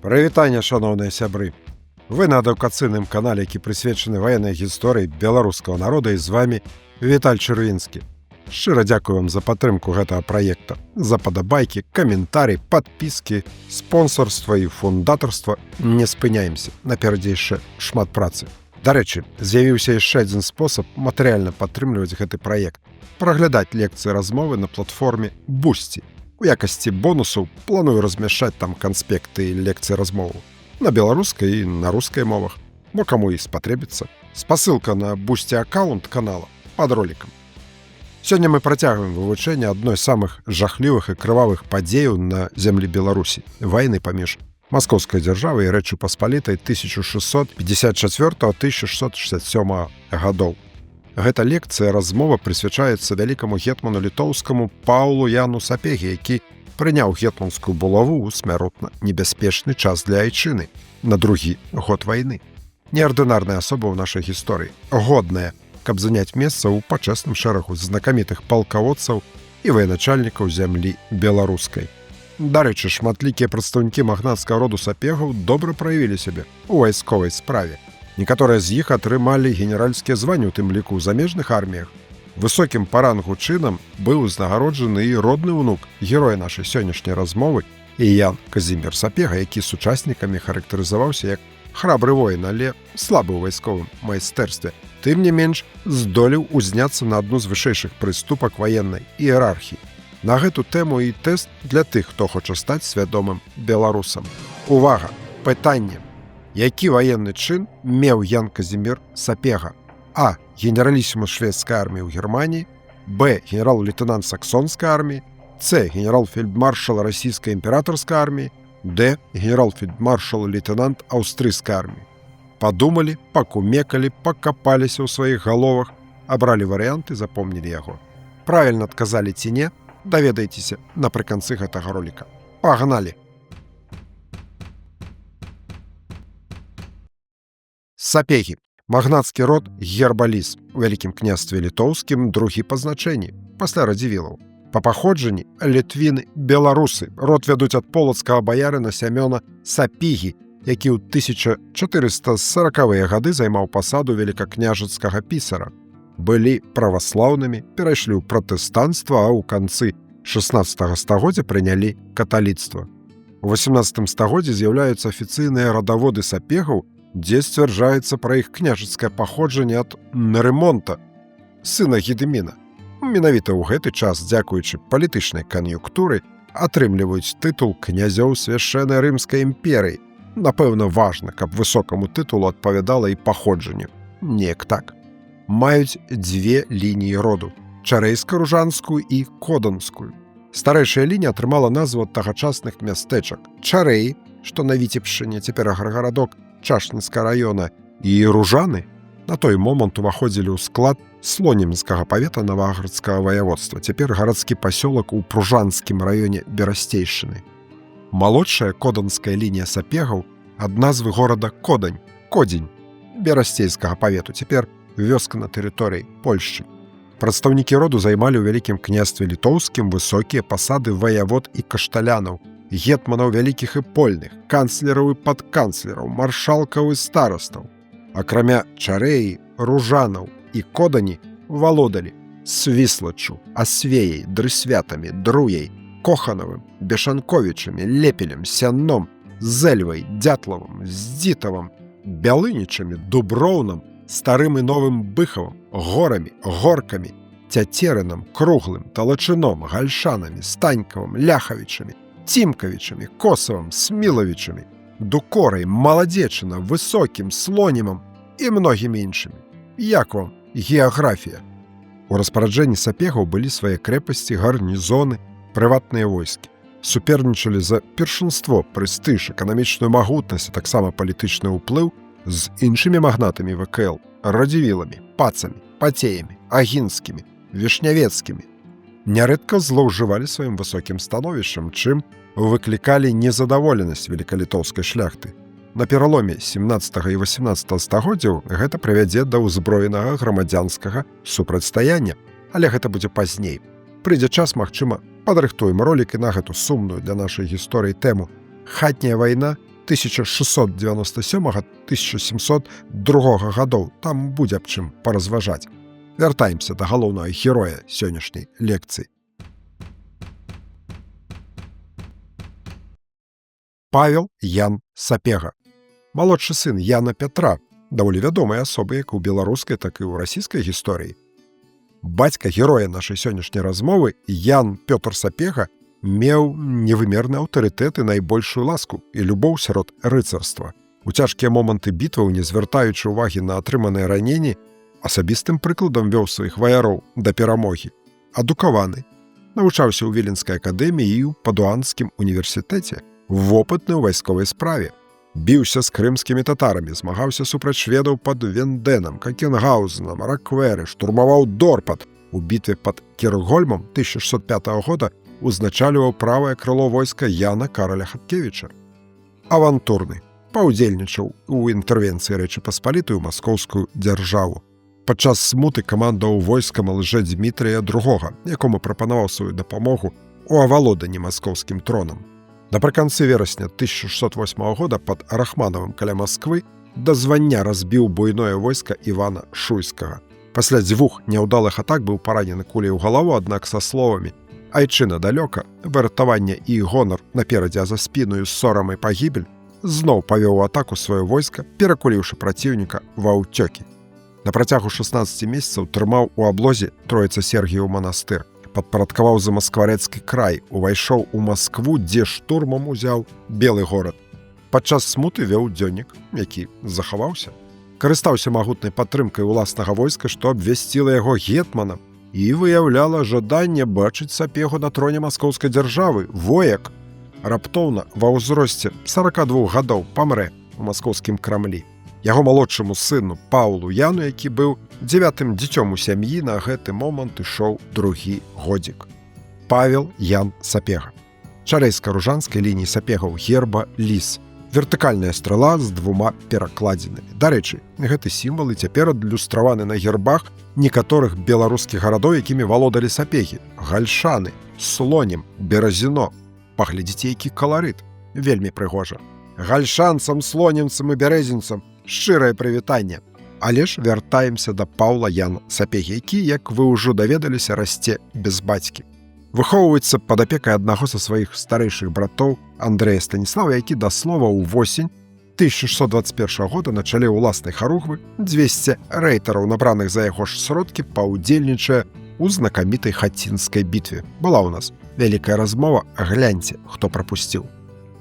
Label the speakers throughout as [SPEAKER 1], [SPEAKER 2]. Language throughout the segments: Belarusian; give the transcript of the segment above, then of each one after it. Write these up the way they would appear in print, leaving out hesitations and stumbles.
[SPEAKER 1] Прывітанне, шаноўныя сябры. Вы на адукацыйным канале, які прысвечаны ваеннай гісторыі беларускага народа, і з вами Віталь Чырвінскі. Шчыра дзякую вам за падтрымку гэтага праекта, за падабайкі, каментарі, падпіскі, спонсорства і фундатарства. Не спыняемся, наперадзе яшчэ шмат працы. Дарэчы, з'явіўся яшчэ адзін спосаб матэрыяльна падтрымліваць гэты праект. Праглядаць лекцыі размовы на платформе Boosty. У якасці бонусаў планую размяшчаць там канспекты і лекцыі размову на беларускай і на рускай мовах, бо каму і спатрэбіцца. Спасылка на Boosty аккаунт канала пад ролікам. Сёння мы працягваем вывучэнне адной з самых жахлівых і крывавых падзеяў на зямлі Беларусі – вайны паміж Маскоўскай дзяржавай і Рэччу Паспалітай 1654-1667 гадоў. Гэта лекцыя размова прысвячаецца вялікаму гетману літоўскаму Паўлу Яну Сапегі, які прыняў гетманскую булаву ў смяротна небяспечны час для айчыны на другі год вайны. Неардынарная асоба ў нашай гісторыі, годная, каб заняць месца ў пачэсным шэрагу знакамітых палкаводцаў і военачальнікаў зямлі беларускай. Дарэчы, шматлікія прадстаўнікі магнацкага роду Сапегаў добра праявілі сябе ў вайсковай справе. Некаторыя з іх атрымалі генеральскія званні, у тым ліку ў замежных арміях. Высокім па рангу чынам быў узнагароджаны і родны ўнук героя нашай сённяшняй размовы Ян Казімір Сапега, які сучаснікамі характарызаваўся як храбры воін, але слабы ў вайсковым майстэрстве. Тым не менш, здолеў узняцца на адну з вышэйшых прыступак ваеннай іерархіі. На гэту тэму і тэст для тых, хто хоча стаць свядомым беларусам. Увага! Пытанне. Які ваенны чын меў Ян Казімір Сапега? А. Генералісімус шведскай арміі ў Германіі, Б. Генерал-лейтенант саксонскай арміі, С. Генерал-фельдмаршал расійскай імператарскай арміі, Д. Генерал-фельдмаршал-лейтенант аўстрыйскай арміі. Падумалі, пакумекалі, пакапаліся ў сваіх галовах, абралі варыянты, запомнілі яго. Правільна адказалі ці не, даведайцеся напрыканцы гэтага роліка. Пагналі! Сапегі. Магнацкі род Гербаліс. У Вялікім княстве літоўскім другі па значэнні, пасля радзівілаў. Па паходжанні літвіны-беларусы. Род вядуць ад полацкага баярына Сямёна Сапегі, які ў 1440-е гады займаў пасаду велікакняжацкага пісара. Былі праваслаўнымі, перайшлі ў пратэстанцтва, а ў канцы 16 стагоддзя прынялі каталіцтва. У 18 стагоддзі з'яўляюцца афіцыйныя радаводы Сапегаў, дзе сцвярджаецца пра іх княжацкае паходжанне ад Нарымонта, сына Гедыміна. Менавіта ў гэты час, дзякуючы палітычнай кан'юнктуры, атрымліваюць тытул князёў свяшчэннай рымскай імперыі. Напэўна, важна, каб высокаму тытулу адпавядала і паходжанню. Неяк так. Маюць дзве лініі роду – чарэйска-ружанскую і коданскую. Старэйшая лінія атрымала назву ад тагачасных мястэчак Чарэі, што на Віцебшчыне, цяпер гарадок Чашнінскага раёна, і Ружаны на той момант уваходзілі ў склад Слонімскага павета Наваградскага ваяводства, цяпер гарадскі пасёлак у Пружанскім раёне Берасцейшчыны. Малодшая коданская лінія Сапегаў ад назвы горада Кодань, Кодзень, Берасцейскага павету, цяпер вёска на тэрыторыі Польшчы. Прадстаўнікі роду займалі ў Вялікім княстве літоўскім высокія пасады ваявод і кашталянаў, гетманаў вялікіх і польных, канцлераў і падканцлераў, маршалкаў і старастаў. Акрамя Чарэі, Ружанаў і Кодані валодалі Свіслаччу, Асвеяй, Дрысвятамі, Друяй, Коханавым, Бешанковічамі, Лепелем, Сянном, Зэльвай, Дятлавым, Здзітавым, Бялынічамі, Дуброўнам, Старым і Новым Быхавам, Горамі, Горкамі, Цяцерынам, Круглым, Талачыном, Гальшанамі, Станькавым, Ляхавічамі, Цімкавічамі, Косавым, Смілавічамі, Дукорай, Маладзечына, Высокім, Слонімам і многімі іншымі. Як вам геаграфія? У распараджэнні Сапегаў былі свае крэпасці, гарнізоны, прыватныя войскі. Супернічалі за першынство, прэстыж, эканамічную магутнасць, а таксама палітычны ўплыў з іншымі магнатамі ВКЛ, радзівіламі, пацамі, пацеямі, агінскімі, вішнявецкімі. Нярэдка злоўжывалі сваім высокім становішчам, чым выклікалі незадаволенасць велікалітоўскай шляхты. На пераломе 17 і 18 стагоддзяў гэта прывядзе да ўзброенага грамадзянскага супрацьстаяння, але гэта будзе пазней. Прыйдзе час, магчыма, падрыхтуем ролік і на гэту сумную для нашай гісторыі тэму «Хатняя вайна 1697-1702 гадоў. Там будзе аб чым паразважаць. Вяртаемся да галоўнага героя сённяшняй лекцыі. Павел Ян Сапега. Малодшы сын Яна Пятра, даволі вядомая асоба як у беларускай, так і ў расійскай гісторыі. Бацька героя нашай сённяшняй размовы, Ян Пётр Сапега, меў невымерны аўтарытэт і найбольшую ласку і любоў сярод рыцарства. У цяжкія моманты бітваў, не звяртаючы ўвагі на атрыманыя раненні, асабістым прыкладам вёў сваіх ваяроў да перамогі. Адукаваны, навучаўся ў Віленскай акадэміі і ў Падуанскім універсітэце, вопытны ў вайсковай справе. Біўся з крымскімі татарамі, змагаўся супраць шведаў пад Венденам, Какенгаузенам, Ракверы, штурмаваў Дорпат. У бітве пад Кіргольмом 1605 года узначаліваў правае крыло войска Яна Караля Хаткевіча. Авантурны, паўдзельнічаў у інтэрвенцыі Рэчы Паспалітай у маскоўскую дзяржаву. Падчас смуты камандаваў войскам лжэ Дзмітрыя II, якому прапанаваў сваю дапамогу у авалоданні маскоўскім тронам. Напрыканцы верасня 1608 года пад Рахманавым каля Масквы да звання разбіў буйное войска Івана Шуйскага. Пасля дзвюх няўдалых атак быў паранены куляй у галаву, аднак са словамі «Айчына далёка, выратаванне і гонар наперадзе, а за спіну і сорам і пагібель» зноў павёў у атаку сваё войска, перакуліўшы праціўніка ва ўцёкі. На працягу 16 месяцаў трымаў у аблозе Троіца-Сергіеў манастыр, падпарадкаваў Замаскварэцкі край, увайшоў у Маскву, дзе штурмам узяў Белы горад. Падчас смуты вёў дзённік, які захаваўся. Карыстаўся магутнай падтрымкай уласнага войска, што абвясціла яго гетманам і выяўляла жаданне бачыць Сапегу на троне маскоўскай дзяржавы. Вояк раптоўна ва ўзросце 42 гадоў памрэ у маскоўскім Крамлі. Яго малодшаму сыну Паўлу Яну, які быў 9-м дзіцём у сям'і, на гэты момант ішоў другі годзік. Павел Ян Сапега. Чарэйска-ружанскай лініі сапегаў герба ліс. Вертыкальная страла з двума перакладзінамі. Дарэчы, гэты сімвал і цяпер адлюстраваны на гербах некаторых беларускіх гарадоў, якімі валодалі сапегі. Гальшаны, Слонім, Беразіно. Паглядзіце, які каларыт. Вельмі прыгожа. Гальшанцам, слонімцам і бярэзінцам шчырае прывітанне. Але ж вяртаемся да Паўла Яна Сапегі, які, як вы ўжо даведаліся, расце без бацькі. Выхоўваецца пад апекай аднаго са сваіх старэйшых братоў Андрэя Станіслава, які да слова ў восень 1621 года на чале ўласнай харугвы 200 рэйтараў, набраных за яго ж сродкі, паўдзельнічае у знакамітай Хацінскай бітве. Была ў нас вялікая размова, гляньце, хто прапусціў.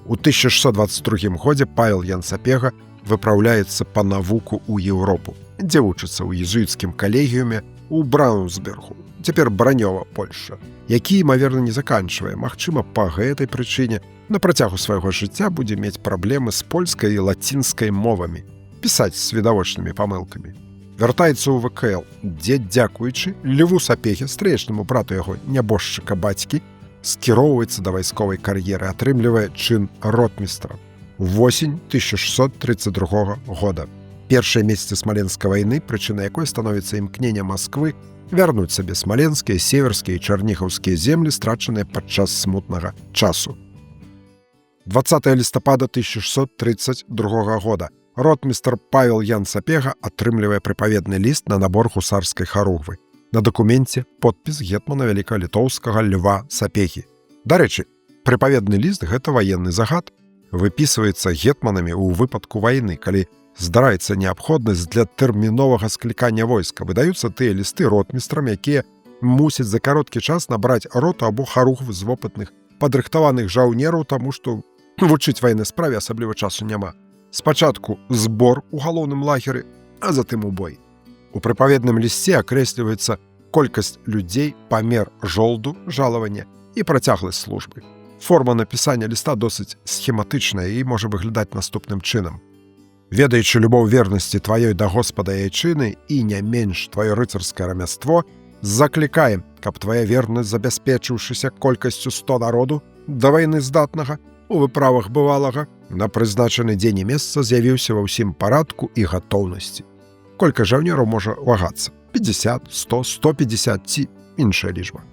[SPEAKER 1] У 1622 годзе Павел Ян Сапега выпраўляецца па навуку ў Еўропу, дзе вучыцца ў езуіцкім калегіуме у Браунсбергу, цяпер Бранёва, Польшча, які, імаверна, не заканчвае. Магчыма, па гэтай прычыне на працягу свайго жыцця будзе мець праблемы з польскай і лацінскай мовамі, пісаць з відавочнымі памылкамі. Вяртаецца ў ВКЛ, дзе, дзякуючы Льву Сапегі, стрэчнаму брату яго нябожчыка бацькі, скіроўваецца да вайсковай кар'еры, атрымлівае чын ротмістра. Восень 1632 года. Першыя месяцы Смаленскай вайны, прычынай якой становіцца імкненне Масквы вярнуць сабе смаленскія, северскія і чарнігаўскія землі, страчаныя падчас смутнага часу. 20 лістапада 1632 года ротмістр Павел Ян Сапега атрымлівае прыпаведны ліст на набор гусарскай харугвы. На дакуменце подпіс гетмана вялікалітоўскага Льва Сапегі. Дарэчы, прыпаведны ліст – гэта ваенны загад. Выпісваецца гетманамі ў выпадку вайны, калі здараецца неабходнасць для тэрміновага склікання войска. Выдаюцца тыя лісты ротмістрам, якія мусяць за кароткі час набраць роту або харугвы з вопытных, падрыхтаваных жаўнераў, таму што вучыць вайны справе асабліва часу няма. Спачатку збор у галоўным лагеры, а затым у бой. У прыпаведным лісце акрэсліваецца колькасць людзей, памер жолду, жалавання і працягласць службы. Форма напісання ліста досыць схематычная і можа выглядаць наступным чынам. Ведаючы любоў вернасці тваёй да Господа і айчыны і не менш тваё рыцарскае рамяство, заклікаем, каб твая вернасць, забяспечыўшыся колькасцю 100 народу да вайны здатнага, у выправах бывалага, на прызначаны дзень і месца з'явіўся ва ўсім парадку і гатоўнасці. Колькасць жаўнераў можа вагацца – 50, 100, 150 ці іншая лічба.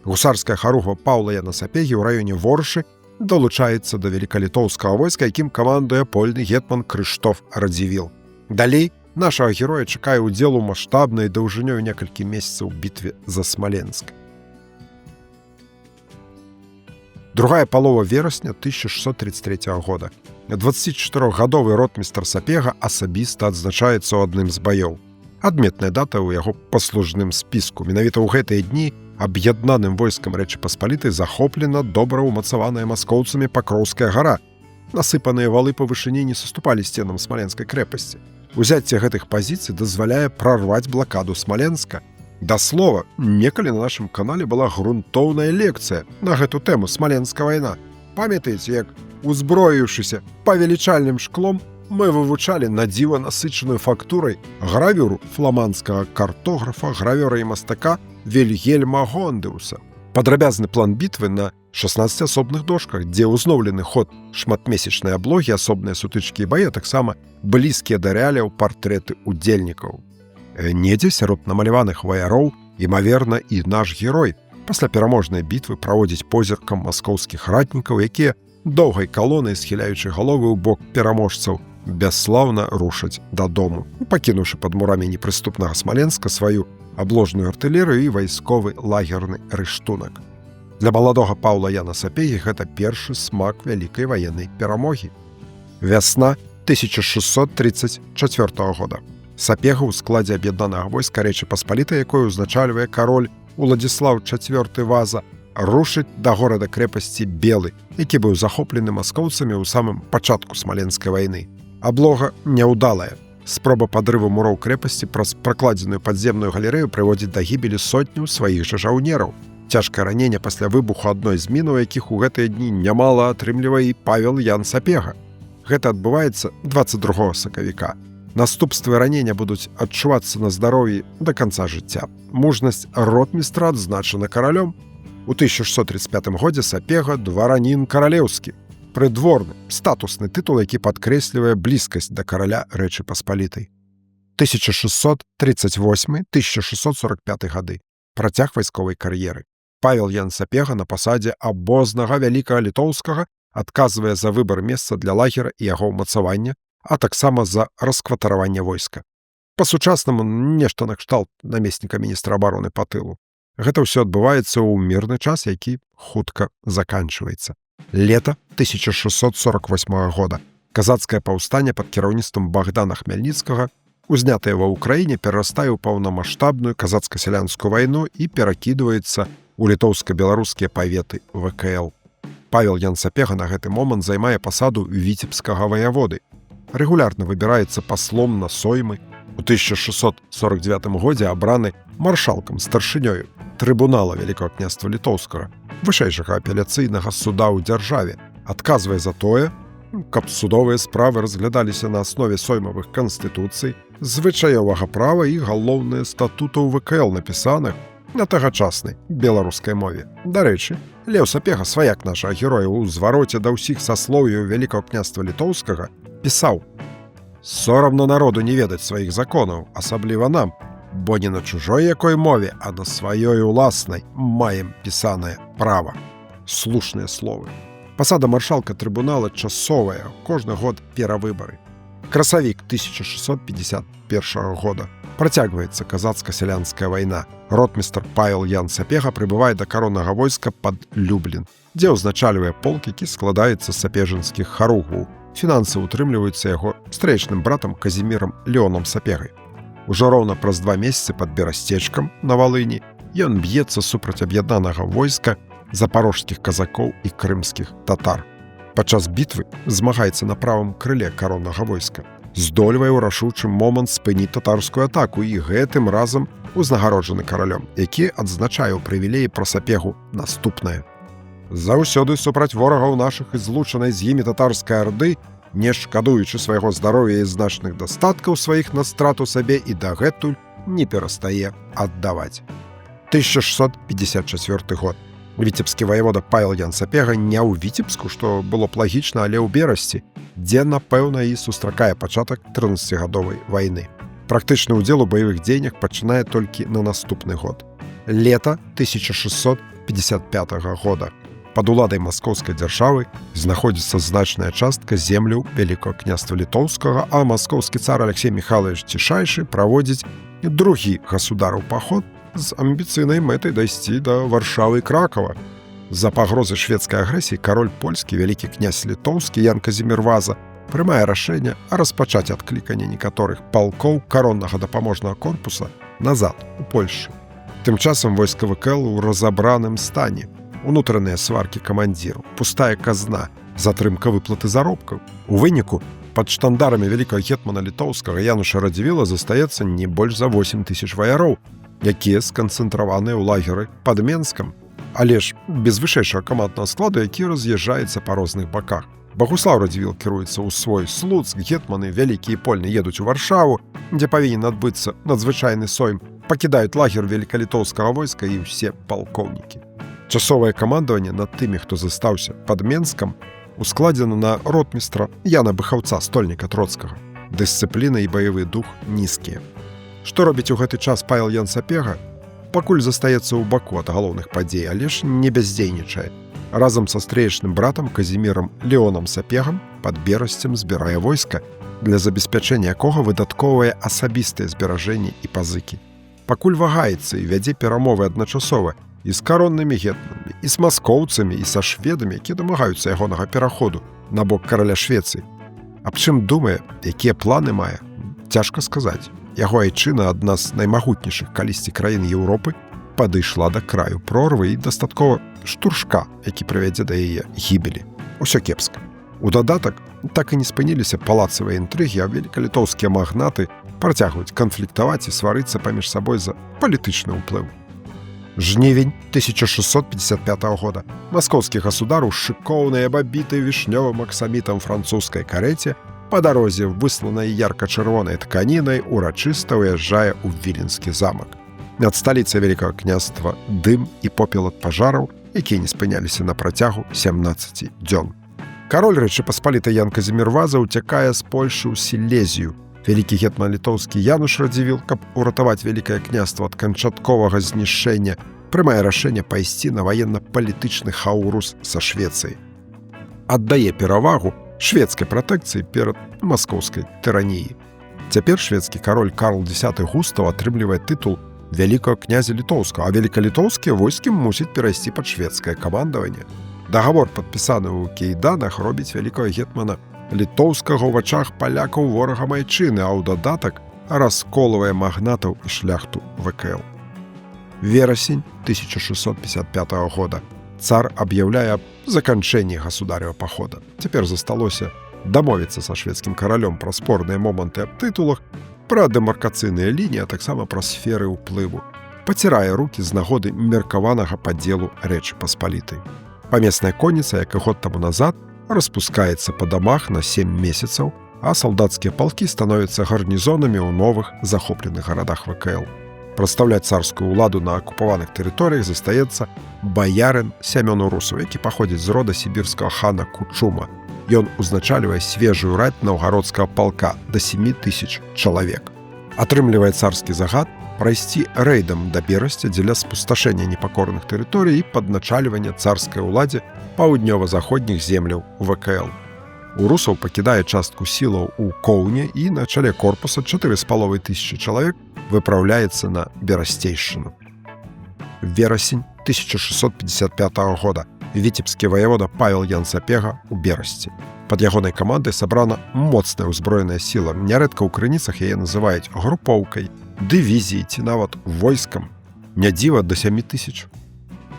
[SPEAKER 1] Гусарская харугва Паўла Яна Сапегі ў раёне Воршы далучаецца да велікалітоўскага войска, якім камандуе польны гетман Крыштоф Радзівіл. Далей нашага героя чакае ўдзел у маштабнай даўжынёй некалькі месяцаў бітве за Смаленск. Другая палова верасня 1633 года. 24-гадовы ротмістр Сапега асабіста адзначаецца ў адным з баёў. Адметная дата ў яго паслужным спіску. Менавіта ў гэтыя дні аб'яднаным войскам Рэчы Паспалітай захоплена добра ўмацаваная маскоўцамі Пакроўская гара. Насыпаныя валы па вышыні не саступалі сценам Смаленскай крэпасці. Узяцце гэтых пазіцый дазваляе прарваць блакаду Смаленска. Да слова, некалі на нашым канале была грунтоўная лекцыя на гэту тэму «Смаленская вайна». Памятаеце, як, узброіўшыся павелічальным шклом, мы вывучалі на дзіва насычаную фактурай гравюру фламандскага картографа, гравёра і мастака Вільгельма Гондеуса. Падрабязны план бітвы на 16 асобных дошках, дзе ўзноўлены ход шматмесячнай аблогі, асобныя сутычкі і баі, а таксама блізкія да рэаліяў партрэты удзельнікаў. Недзе сярод намаляваных ваяроў, імаверна, і наш герой. Пасля пераможнай бітвы праводзіць позіркам маскоўскіх ратнікаў, якія доўгай калонай, схіляючы галовы ў бок пераможцаў, бясслаўна рушаць дадому, пакінуўшы пад мурамі непрыступнага Смаленска сваю абложную артылерыю і вайсковы лагерны рыштунак. Для маладога Паўла Яна Сапегі гэта першы смак вялікай ваеннай перамогі. Вясна 1634 года. Сапега ў складзе аб'яднанага войска Рэчы Паспалітай, якое ўзначальвае кароль Уладзіслаў IV Ваза, рушыць да горада-крэпасці Белы, які быў захоплены маскоўцамі ў самым пачатку Смаленскай вайны. Аблога няўдалая. Спроба падрыву муроў крэпасці праз пракладзеную падземную галерэю прыводзіць да гібелі сотняў сваіх жа жаўнераў. Цяжкае раненне пасля выбуху адной з мінаў, якіх у гэтыя дні нямала атрымлівае і Павел Ян Сапега. Гэта адбываецца 22 сакавіка. Наступствы ранення будуць адчувацца на здароўі да канца жыцця. Мужнасць ротмістра адзначана каралём. У 1635 годзе Сапега дваранін каралеўскі, прыдворны, статусны тытул, які падкрэслівае блізкасць да караля Рэчы Паспалітай. 1638-1645 гады. Працяг вайсковай кар'еры. Павел Ян Сапега на пасадзе абознага вялікага літоўскага адказвае за выбар месца для лагера і яго ўмацавання, а таксама за раскватараванне войска. Па-сучаснаму нешта накшталт намесніка міністра абароны па тылу. Гэта ўсё адбываецца ў мірны час, які хутка заканчваецца. Лета 1648 года. Казацкае паўстанне пад кіраўніцтвам Богдана Хмельніцкага, узнятае ва ўкраіне, перарастае ў паўнамаштабную казацка-сялянскую вайну і перакідваецца ў літоўска-беларускія паветы ВКЛ. Павел Ян Сапега на гэты момант займае пасаду віцебскага ваяводы. Рэгулярна выбіраецца паслом на соймы. У 1649 годзе абраны маршалкам старшынёю трыбунала Вялікага княства Літоўскага, вышэйшага апеляцыйнага суда ў дзяржаве, адказвае за тое, каб судовыя справы разглядаліся на аснове соймавых канстытуцый, звычаёвага права і галоўныя статутаў ВКЛ, напісаных на тагачаснай беларускай мове. Дарэчы, Леў Сапега, сваяк нашага героя, у звароце да ўсіх саслоўяў Вялікага княства Літоўскага пісаў: «Сорамна народу не ведаць сваіх законаў, асабліва нам, бо не на чужой якой мове, а на сваёй уласнай маем пісанае права». Слушныя словы. Пасада маршалка трыбунала часовая, кожны год перавыбары. Красавік 1651 года. Працягваецца казацка-сялянская вайна. Ротмістр Павел Ян Сапега прыбывае да кароннага войска пад Люблін, дзе ўзначальвае полк, які складаецца з сапежанскіх харугваў. Фінансы ўтрымліваюцца яго стрэчным братам Казімірам Леонам Сапегай. Ужо роўна праз 2 месяцы пад Берасцечкам на Валыні ён б'ецца супраць аб'яднанага войска запарожскіх казакоў і крымскіх татар. Падчас бітвы змагаецца на правым крыле кароннага войска. Здольвае ў рашучы момант спыніць татарскую атаку і гэтым разам узнагароджаны каралём, які адзначае ў прывілеі пра Сапегу наступнае: «Заўсёды супраць ворагаў нашых і злучанай з імі татарскай арды, не шкадуючы свайго здароўя і значных дастаткаў сваіх на страту сабе і дагэтуль не перастае аддаваць». 1654 год. Віцебскі ваявода Павел Ян Сапега не ў Віцебску, што было б лагічна, але ў Берасці, дзе, напэўна, і сустракае пачатак 13-гадовай вайны. Практычны ўдзел у баявых дзеяннях пачынае толькі на наступны год. Лета 1655 года. Пад уладай маскоўскай дзяржавы знаходзіцца значная частка земляў Вялікага княства літоўскага, а маскоўскі цар Алексей Михайлович Цішайшы праводзіць другі гасудараў паход з амбіцыйнай мэтай дайсці да Варшавы і Кракава. З-за пагрозы шведскай агрэсіі кароль польскі, вялікі князь літоўскі Ян Казімір Ваза прымае рашэнне распачаць адкліканне некаторых палкоў кароннага дапаможнага корпуса назад у Польшчу. Тым часам войска ВКЛ у разабраным стане. Унутраныя сваркі камандзіраў, пустая казна, затрымка выплаты заробкаў. У выніку пад штандарамі вялікага гетмана літоўскага Януша Радзівіла застаецца не больш за 8 000 ваяроў, якія сканцэнтраваныя ў лагеры пад Менскам, але ж без вышэйшага каманднага складу, які раз'язджаецца па розных баках. Багуслаў Радзівіл кіруецца ў свой Слуцк, гетманы вялікі і польны едуць у Варшаву, дзе павінен адбыцца надзвычайны сойм, пакідаюць лагер вялікалітоўскага войска і ўсе палкоўнікі. Часовае камандаванне над тымі, хто застаўся пад Менскам, ускладзена на ротмістра Яна Быхаўца, стольніка Троцкага. Дысцыпліна і баявы дух нізкія. Што робіць у гэты час Павел Ян Сапега? Пакуль застаецца ў баку ад галоўных падзей, але ж не бяздзейнічае. Разам са стрэечным братам Казімірам Леонам Сапегам пад Берасцем збірае войска, для забеспячэння якога выдатковыя асабістыя зберажэнні і пазыкі. Пакуль вагаецца і вядзе перамовы адначасова і з кароннымі гетманамі, і з маскоўцамі, і са шведамі, якія дамагаюцца ягонага пераходу на бок караля Швецыі. Аб чым думае, якія планы мае, цяжка сказаць. Яго айчына, адна з наймагутнейшых калісьці краін Еўропы, падышла да краю прорвы і дастаткова штуршка, які прывядзе да яе гібелі. Усё кепска. У дадатак так і не спыніліся палацавыя інтрыгі, а вялікалітоўскія магнаты працягваюць канфліктаваць і сварыцца паміж сабой за палітычны ўплыў. Жнівень 1655 года. Маскоўскі гасудар у шыкоўнай абабітай вішнёвым аксамітам французскай карэце па дарозе, высланай ярка-чырвонай тканінай, урачыста ўязджае ў Віленскі замак. Над сталіцай Вялікага княства дым і попел ад пажараў, якія не спыняліся на працягу 17 дзён. Кароль Рэчы Паспалітай Ян Казімір Ваза ўцякае з Польшы ў Сілезію. Вялікі гетман літоўскі Януш Радзівіл, каб уратаваць Вялікае княства ад канчатковага знішчэння, прымае рашэнне пайсці на ваенна-палітычны хаўрус са Швецыяй. Аддае перавагу шведскай пратэкцыі перад маскоўскай тыраніяй. Цяпер шведскі кароль Карл X Густаў атрымлівае тытул вялікага князя літоўскага, а вялікалітоўскія войскі мусяць перайсці пад шведскае камандаванне. Дагавор, падпісаны ў Кейданах, робіць вялікага гетмана літоўскага ў вачах палякаў ворагам айчыны, а ў дадатак расколвае магнатаў і шляхту ВКЛ. Верасень 1655 года. Цар аб'яўляе аб заканчэнні гасударява пахода. Цяпер засталося дамовіцца са шведскім каралём пра спорныя моманты аб тытулах, пра дэмаркацыйныя лініі, а таксама пра сферы ўплыву. Пацірае рукі з нагоды меркаванага падзелу Рэчы Паспалітай. Памесная конніца, як і год таму назад, распускаецца па дамах на 7 месяцаў, а салдацкія палкі становяцца гарнізонамі ў новых захопленых гарадах ВКЛ. Прадстаўляць царскую ўладу на акупаваных тэрыторыях застаецца баярын Сямён Урусаў, які паходзіць з рода сібірскага хана Кучума. Ён узначальвае свежую раць наўгародскага палка да 7000 чалавек. Атрымлівае царскі загад прайсці рэйдам да Берасця дзеля спусташэння непакорных тэрыторый і падначальвання царскай уладзе паўднёва-заходніх земляў ВКЛ. Урусаў пакідае частку сілаў у Коўне і на чале корпуса 4500 чалавек выпраўляецца на Берасцейшчыну. Верасень 1655 года. Віцебскі ваявода Павел Ян Сапега ў Берасці. Пад ягонай камандай сабрана моцная ўзброеная сіла. Нярэдка ў крыніцах яе называюць групоўкай, дывізіяй ці нават войскам. Не дзіва, да 7000.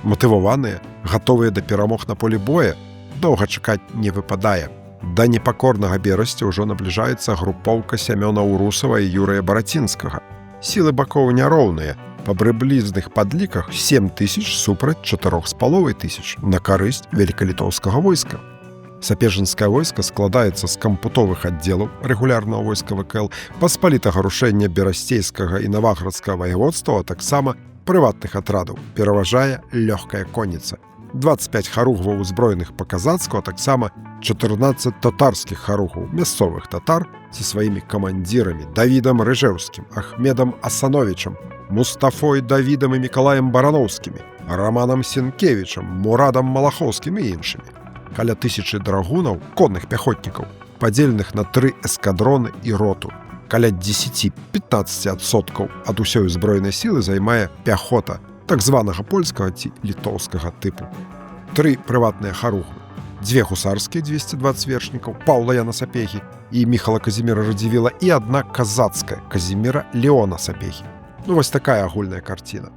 [SPEAKER 1] Матываваныя, гатовыя да перамог на полі боя, доўга чакаць не выпадае. Да непакорнага Берасця ўжо набліжаецца групоўка Сямёна Урусава і Юрыя Барацінскага. Сілы бакоў няроўныя, па прыблізных падліках 7000 супраць 4500 на карысць вялікалітоўскага войска. Сапежанскае войска складаецца з кампутовых аддзелаў рэгулярнага войска ВКЛ, паспалітага рушэння берасцейскага і наваградскага ваяводства, а таксама прыватных атрадаў. Пераважае лёгкая конніца. 25 харугваў узброеных па-казацку, а таксама 14 татарскіх харугваў, мясцовых татар са сваімі камандзірамі Давідам Рыжэўскім, Ахмедам Асановічам, Мустафой Давідам і Мікалаем Барановскімі, Раманам Сенкевічам, Мурадам Малахоўскім і іншымі. Каля 1000 драгунаў, конных пяхотнікаў, падзеленых на 3 эскадроны і роту. Каля 10-15% ад усёй узброенай сілы займае пяхота так званага польскага ці літоўскага тыпу. 3 прыватныя харугвы, 2 гусарскія 220 вершнікаў Паўла Яна Сапегі і Міхала Казіміра Радзівіла і 1 казацкая Казіміра Леона Сапегі. Вось такая агульная карціна.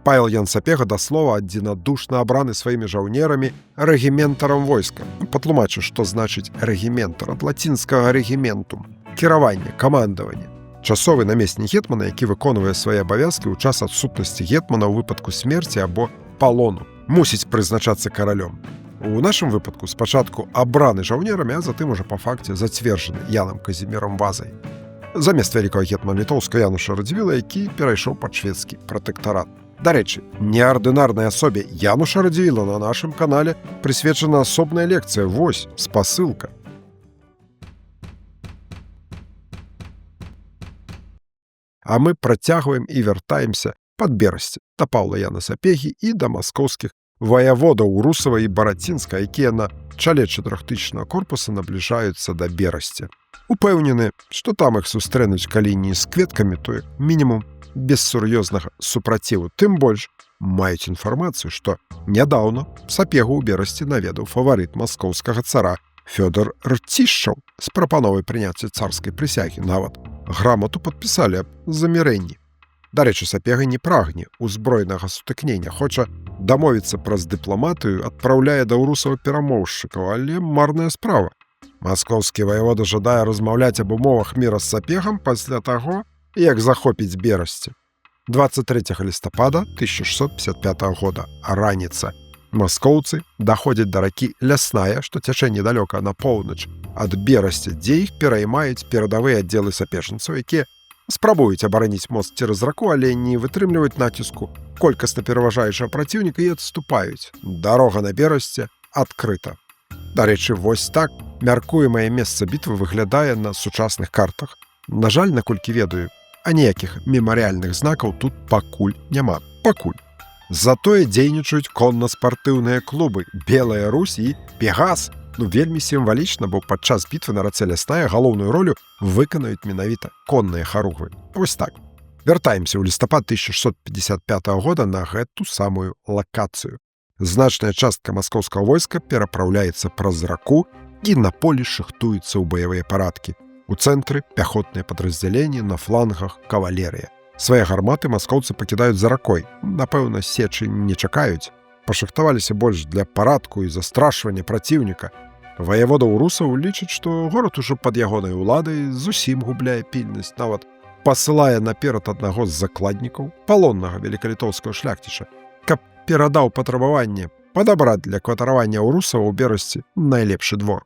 [SPEAKER 1] Павел Ян Сапега да слова адзінадушна абраны сваімі жаўнерамі рэгіментарам войска. Патлумачу, што значыць рэгіментар ад лацінскага рэгіментум, кіраванне, камандаванне. Часовы намеснік гетмана, які выконвае свае абавязкі ў час адсутнасці гетмана ў выпадку смерці або палону, мусіць прызначацца каралём. У нашым выпадку спачатку абраны жаўнерамі, а затым ужо па факце зацверджаны Янам Казімірам Вазай. Замест вялікага гетмана літоўскага Януша Радзівіла, які перайшоў пад шведскі пратэктарат. Дарэчы, неардынарнай асобе Януша Радзівіла на нашым канале прысвечана асобная лекцыя, вось, спасылка. А мы працягваем і вяртаемся пад Берасце, да Паўла Яна Сапегі і да маскоўскіх ваяводаў Урусава і Барацінска, якія на чале 4000 корпуса набліжаюцца да Берасця. Упэўнены, што там іх сустрэнуць калі не з кветкамі, то як мінімум без сур'ёзнага супраціву. Тым больш маюць інфармацыю, што нядаўна Сапегу ў Берасці наведаў фаварыт маскоўскага цара Фёдор Рцішчаў з прапановай прыняцця царскай прысягі. Нават грамату падпісалі аб замірэнні. Дарэчы, Сапега не прагне узброенага сутыкнення, хоча дамовіцца праз дыпламатыю, адпраўляе да Урусава перамоўшчыкаў, але марная справа. Маскоўскі ваявода жадае размаўляць аб умовах міра з Сапегам пасля таго, як захопіць Берасце. 23 лістапада 1655 года, раніца. Маскоўцы даходзяць да ракі Лясная, што цячэ недалёка на поўнач ад Берасця, дзе іх пераймаюць перадавыя аддзелы сапежнцаў, якія спрабуюць абараніць мост цераз раку, але не вытрымліваюць націску колькасна пераважаючага праціўніка і адступаюць. Дарога на Берасце адкрыта. Дарэчы, вось так мяркуемае месца бітвы выглядае на сучасных картах. На жаль, наколькі ведаю, аніякіх мемарыяльных знакаў тут пакуль няма. Пакуль. Затое дзейнічаюць конна-спартыўныя клубы «Белая Русь» і «Пегас». Вельмі сімвалічна, бо падчас бітвы на рацэ Лясная галоўную ролю выканаюць менавіта конныя харугвы. Вось так. Вяртаемся ў лістапад 1655 года на гэту самую лакацыю. Значная частка маскоўскага войска перапраўляецца праз раку і на полі шыхтуецца ў баявыя парадкі. У цэнтры пяхотныя падраздзяленні, на флангах кавалерыя. Свае гарматы маскоўцы пакідаюць за ракой. Напэўна, сечы не чакаюць. Пашыхтаваліся больш для парадку і застрашвання праціўніка. Ваявода Урусаў лічыць, што горад ужо пад ягонай уладай зусім губляе пільнасць, нават пасылае наперад аднаго з закладнікаў, палоннага велікалітоўскага шляхціча, каб перадаў патрабаванне падабраць для кватаравання Урусаў у Берасці найлепшы двор.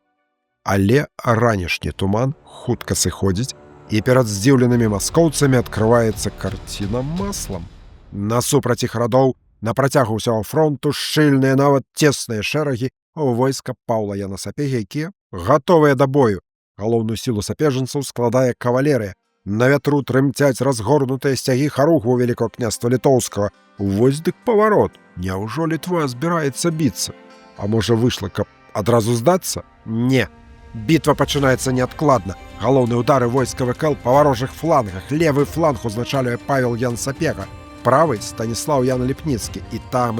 [SPEAKER 1] Але ранішні туман хутка сыходзіць, і перад здзіўленымі маскоўцамі адкрываецца карціна маслам. Насупраць іх радоў на працягу ўсяго фронту шчыльныя, нават цесныя шэрагі войска Паўла Яна Сапегі, якія гатовыя да бою. Галоўную сілу сапежанцаў складае кавалерыя. На вятру трымцяць разгорнутыя сцягі харугваў Вялікага княства Літоўскага. Вось дык паварот. Няўжо Літва збіраецца біцца? А можа выйшла, каб адразу здацца? Не. Бітва пачынаецца неадкладна. Галоўныя ўдары войска ВКЛ па варожых флангах. Левы фланг узначалюе Павел Ян Сапега. Правы Станіслаў Ян Ліпніцкі. І там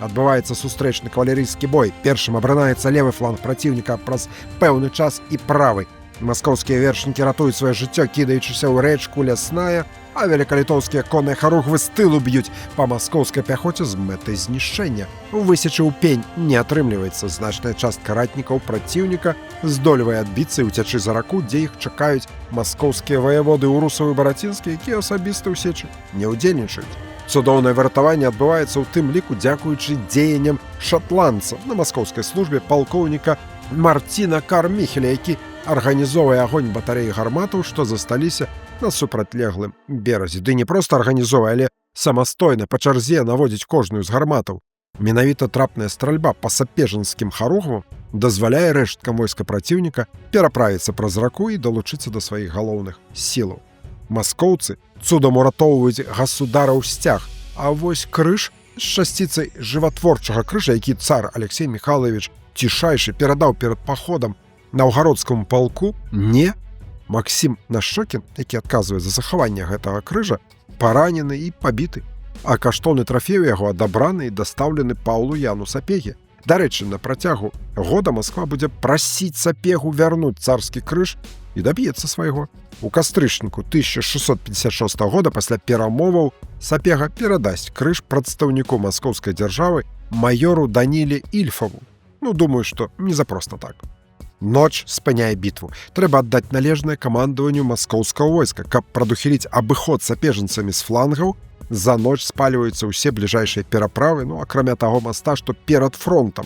[SPEAKER 1] адбываецца сустрэчны кавалерыйскі бой. Першым абранаецца левы фланг праціўніка праз пэўны час і правы. Маскоўскія вершнікі ратуюць сваё жыццё, кідаючыся ў рэчку Лясная, а велікалітоўскія конныя харугвы з тылу б'юць па маскоўскай пяхоце з мэтай знішчэння. Высечы ў пень не атрымліваецца. Значная частка ратнікаў праціўніка здольвае адбіцца і ўцячы за раку, дзе іх чакаюць маскоўскія ваяводы Урусаў і Барацінскі, якія асабіста ў сечы не ўдзельнічаюць. Цудоўнае выратаванне адбываецца ў тым ліку дзякуючы дзеянням шатландца на маскоўскай службе палкоўніка Марціна Карміхеля, які арганізоўвае агонь батарэі гарматаў, што засталіся на супрацьлеглым беразе. Ды не проста арганізоўвае, але самастойна па чарзе наводзіць кожную з гарматаў. Менавіта трапная стральба па сапежанскім харугвам дазваляе рэшткам войска праціўніка пераправіцца праз раку і далучыцца да сваіх галоўных сілаў. Маскоўцы цудам уратоўваюць гасудараў сцяг, а вось крыж з часціцай жыватворчага крыжа, які цар Алексей Михайлович Цішайшы перадаў перад паходам наўгародскаму палку, не. Максім Нашчокін, які адказвае за захаванне гэтага крыжа, паранены і пабіты, а каштоўны трафей у яго адабраны і дастаўлены Паўлу Яну Сапегі. Дарэчы, на працягу года Масква будзе прасіць Сапегу вярнуць царскі крыж і даб'ецца свайго. У кастрычніку 1656 года пасля перамоваў Сапега перадасць крыж прадстаўніку маскоўскай дзяржавы майору Даніле Ільфаву. Думаю, што не за проста так. Ноч спыняе бітву. Трэба аддаць належнае камандаванню маскоўскага войска, каб прадухіліць абыход сапежанцамі з флангаў. За ноч спаліваюцца ўсе бліжэйшыя пераправы, акрамя таго моста, што перад фронтам.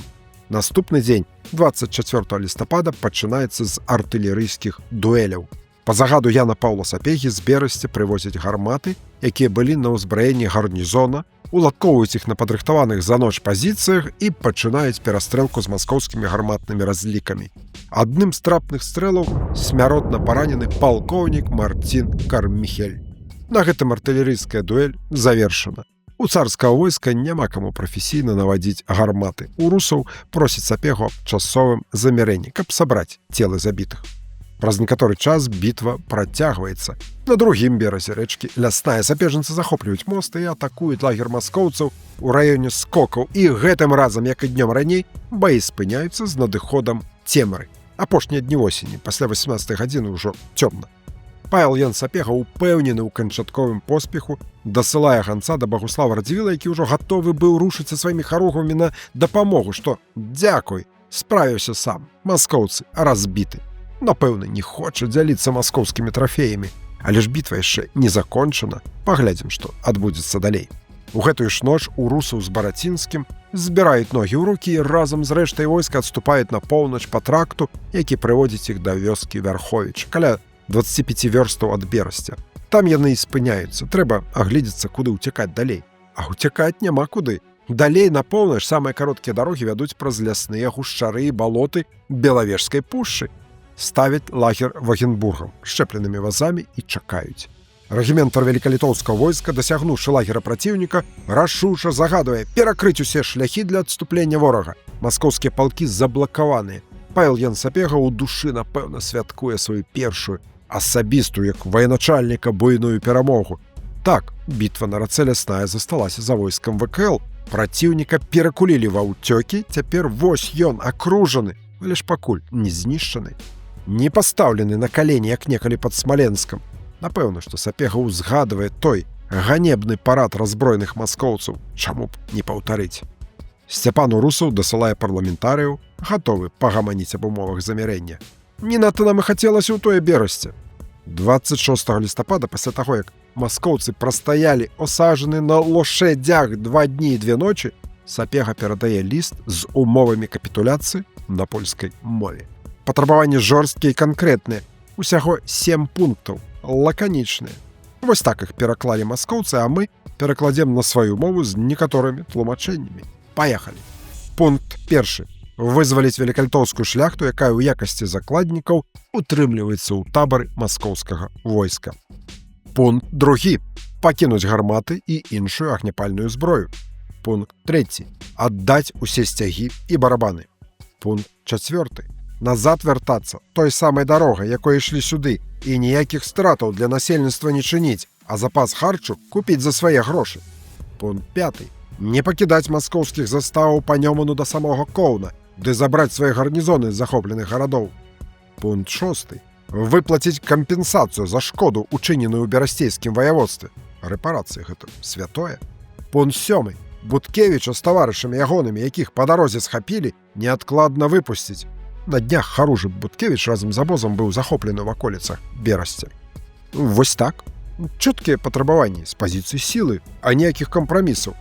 [SPEAKER 1] Наступны дзень, 24 лістапада, пачынаецца з артылерыйскіх дуэляў. Па загаду Яна Паўла Сапегі з Берасці прывозяць гарматы, якія былі на ўзбраенні гарнізона, уладкоўваюць іх на падрыхтаваных за ноч пазіцыях і пачынаюць перастрэлку з маскоўскімі гарматнымі разлікамі. Адным з трапных стрэлаў смяротна паранены палкоўнік Марцін Карміхель. На гэтым артылерыйская дуэль завершана. У царскага войска няма каму прафесійна навадзіць гарматы. У русаў просяць Сапегу аб часовым замірэнні, каб сабраць целы забітых. Праз некаторы час бітва працягваецца. На другім беразе рэчкі лясная сапежанцы захопліваюць мост і атакуюць лагер маскоўцаў у раёне скокаў. І гэтым разам, як і днём раней, баі спыняюцца з надыходам цемры. Апошнія дні осені, пасля 18 гадзіны ўжо цёмна. Павел Ян Сапега, упэўнены ў канчатковым поспеху, дасылае ганца да Багуслава Радзівіла, які ўжо гатовы быў рушыць са сваімі харугвамі на дапамогу, што «Дзякуй, справіўся сам, маскоўцы разбіты». Напэўна, не хоча дзяліцца маскоўскімі трафеямі, але ж бітва яшчэ не закончана. Паглядзім, што адбудзецца далей. У гэтую ж ноч у русаў з Барацінскім збіраюць ногі ў рукі і разам з рэштай войска адступаюць на поўнач па тракту, які прыводзіць іх да вёскі Вярховіч, каля 25 вёрстаў ад Берасця. Там яны і спыняюцца. Трэба агледзецца, куды ўцякаць далей. А ўцякаць няма куды. Далей на поўнач самыя кароткія дарогі вядуць праз лясныя гушчары і балоты Белавежскай пушчы. Ставяць лагер Вагенбургаў шчэпленымі вазамі і чакаюць. Рэгіментар вялікалітоўскага войска, дасягнуўшы лагера праціўніка, рашуча загадвае перакрыць усе шляхі для адступлення ворага. Маскоўскія палкі заблакаваныя. Павел Ян Сапега ў душы, напэўна, святкуе сваю першую, асабістую, як военачальніка, буйную перамогу. Так, бітва на рацэ Лясная засталася за войскам ВКЛ. Праціўніка перакулілі ва ўцёкі, цяпер вось ён акружаны, але ж пакуль не знішчаны. Не пастаўлены на калені, як некалі пад Смаленскам. Напэўна, што Сапега ўзгадвае той ганебны парад разброеных маскоўцаў. Чаму б не паўтарыць? Сцяпан Урусаў дасылае парламентарыяў, гатовы пагаманіць аб умовах замірэння. Не надта нам і хацелася ў тое Берасце. 26 лістапада, пасля таго, як маскоўцы прастаялі осажаны на лошадзях 2 дні і 2 ночы, Сапега перадае ліст з умовамі капітуляцыі на польскай мове. Патрабаванні жорсткія і канкрэтныя. Усяго 7 пунктаў, лаканічныя. Вось так іх пераклалі маскоўцы, а мы перакладзем на сваю мову з некаторымі тлумачэннямі. Паехалі. Пункт 1. Вызваліць вялікалітоўскую шляхту, якая ў якасці закладнікаў утрымліваецца ў табары маскоўскага войска. Пункт 2. Пакінуць гарматы і іншую агняпальную зброю. Пункт 3. Аддаць усе сцягі і барабаны. Пункт 4. Назад вяртацца той самай дарогай, якой ішлі сюды, і ніякіх стратаў для насельніцтва не чыніць, а запас харчу купіць за свае грошы. Пункт 5. Не пакідаць маскоўскіх заставаў па Нёману да самога Коўна, ды забраць свае гарнізоны з захопленых гарадоў. Пункт 6. Выплаціць кампенсацыю за шкоду, учыненую ў берасцейскім ваяводстве. Рэпарацыі гэта святое. Пункт 7. Буткевіча з таварышамі ягонымі, якіх па дарозе схапілі, неадкладна выпусціць. На днях Харужы Буткевіч разам з абозам быў захоплены ў ваколіцах Берасця. Вось так. Чёткія патрабаванні з пазіцыі сілы, а ніякіх кампрамісаў.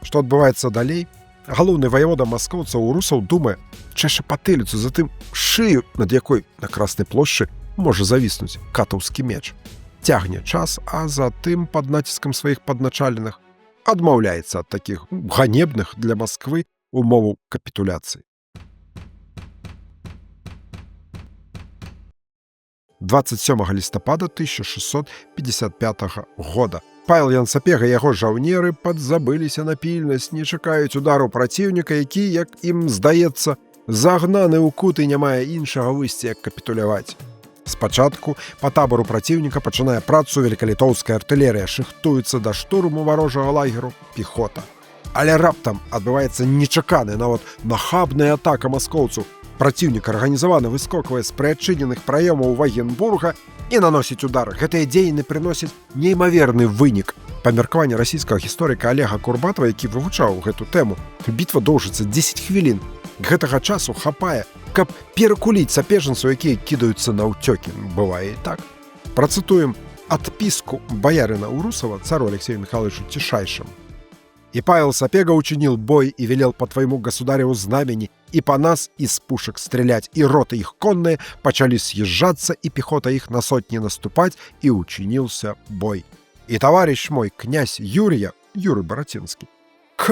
[SPEAKER 1] Што адбываецца далей? Галоўны ваявода маскоўцаў Урусаў думае, чэша патыліцу, затым шыю, над якой на Краснай плошчы можа завіснуць катаўскі меч. Цягне час, а затым пад націскам сваіх падначаленых адмаўляецца ад такіх ганебных для Масквы умоваў капітуляцыі. 27 лістапада 1655 года Павел Ян Сапега і яго жаўнеры падзабыліся на пільнасць, не чакаюць удару праціўніка, які, як ім здаецца, загнаны ў кут і не мае іншага выйсця, як капітуляваць. Спачатку па табору праціўніка пачынае працу велікалітоўская артылерыя, шыхтуецца да штурму варожага лагеру пехота. Але раптам адбываецца нечаканая, нават нахабная атака маскоўцаў. Праціўнік арганізавана выскоквае з прыадчыненых праёмаў Вагенбурга і наносіць удар. Гэтыя дзеянні прыносяць неймаверны вынік. Па меркаванні расійскага гісторыка Олега Курбатова, які вывучаў гэту тэму, бітва доўжыцца 10 хвілін. Гэтага часу хапае, каб перакуліць сапежанцаў, якія кідаюцца на ўцёкі. Бывае і так. Працытуем адпіску боярина Урусова цару Алексею Михайловичу Тишайшему. «И Павел Сапега учинил бой и велел по твоему государеву знамени и по нас из пушек стрелять, и роты их конные почали съезжаться, и пехота их на сотни наступать, и учинился бой. И товарищ мой, князь Юрий Боротинский,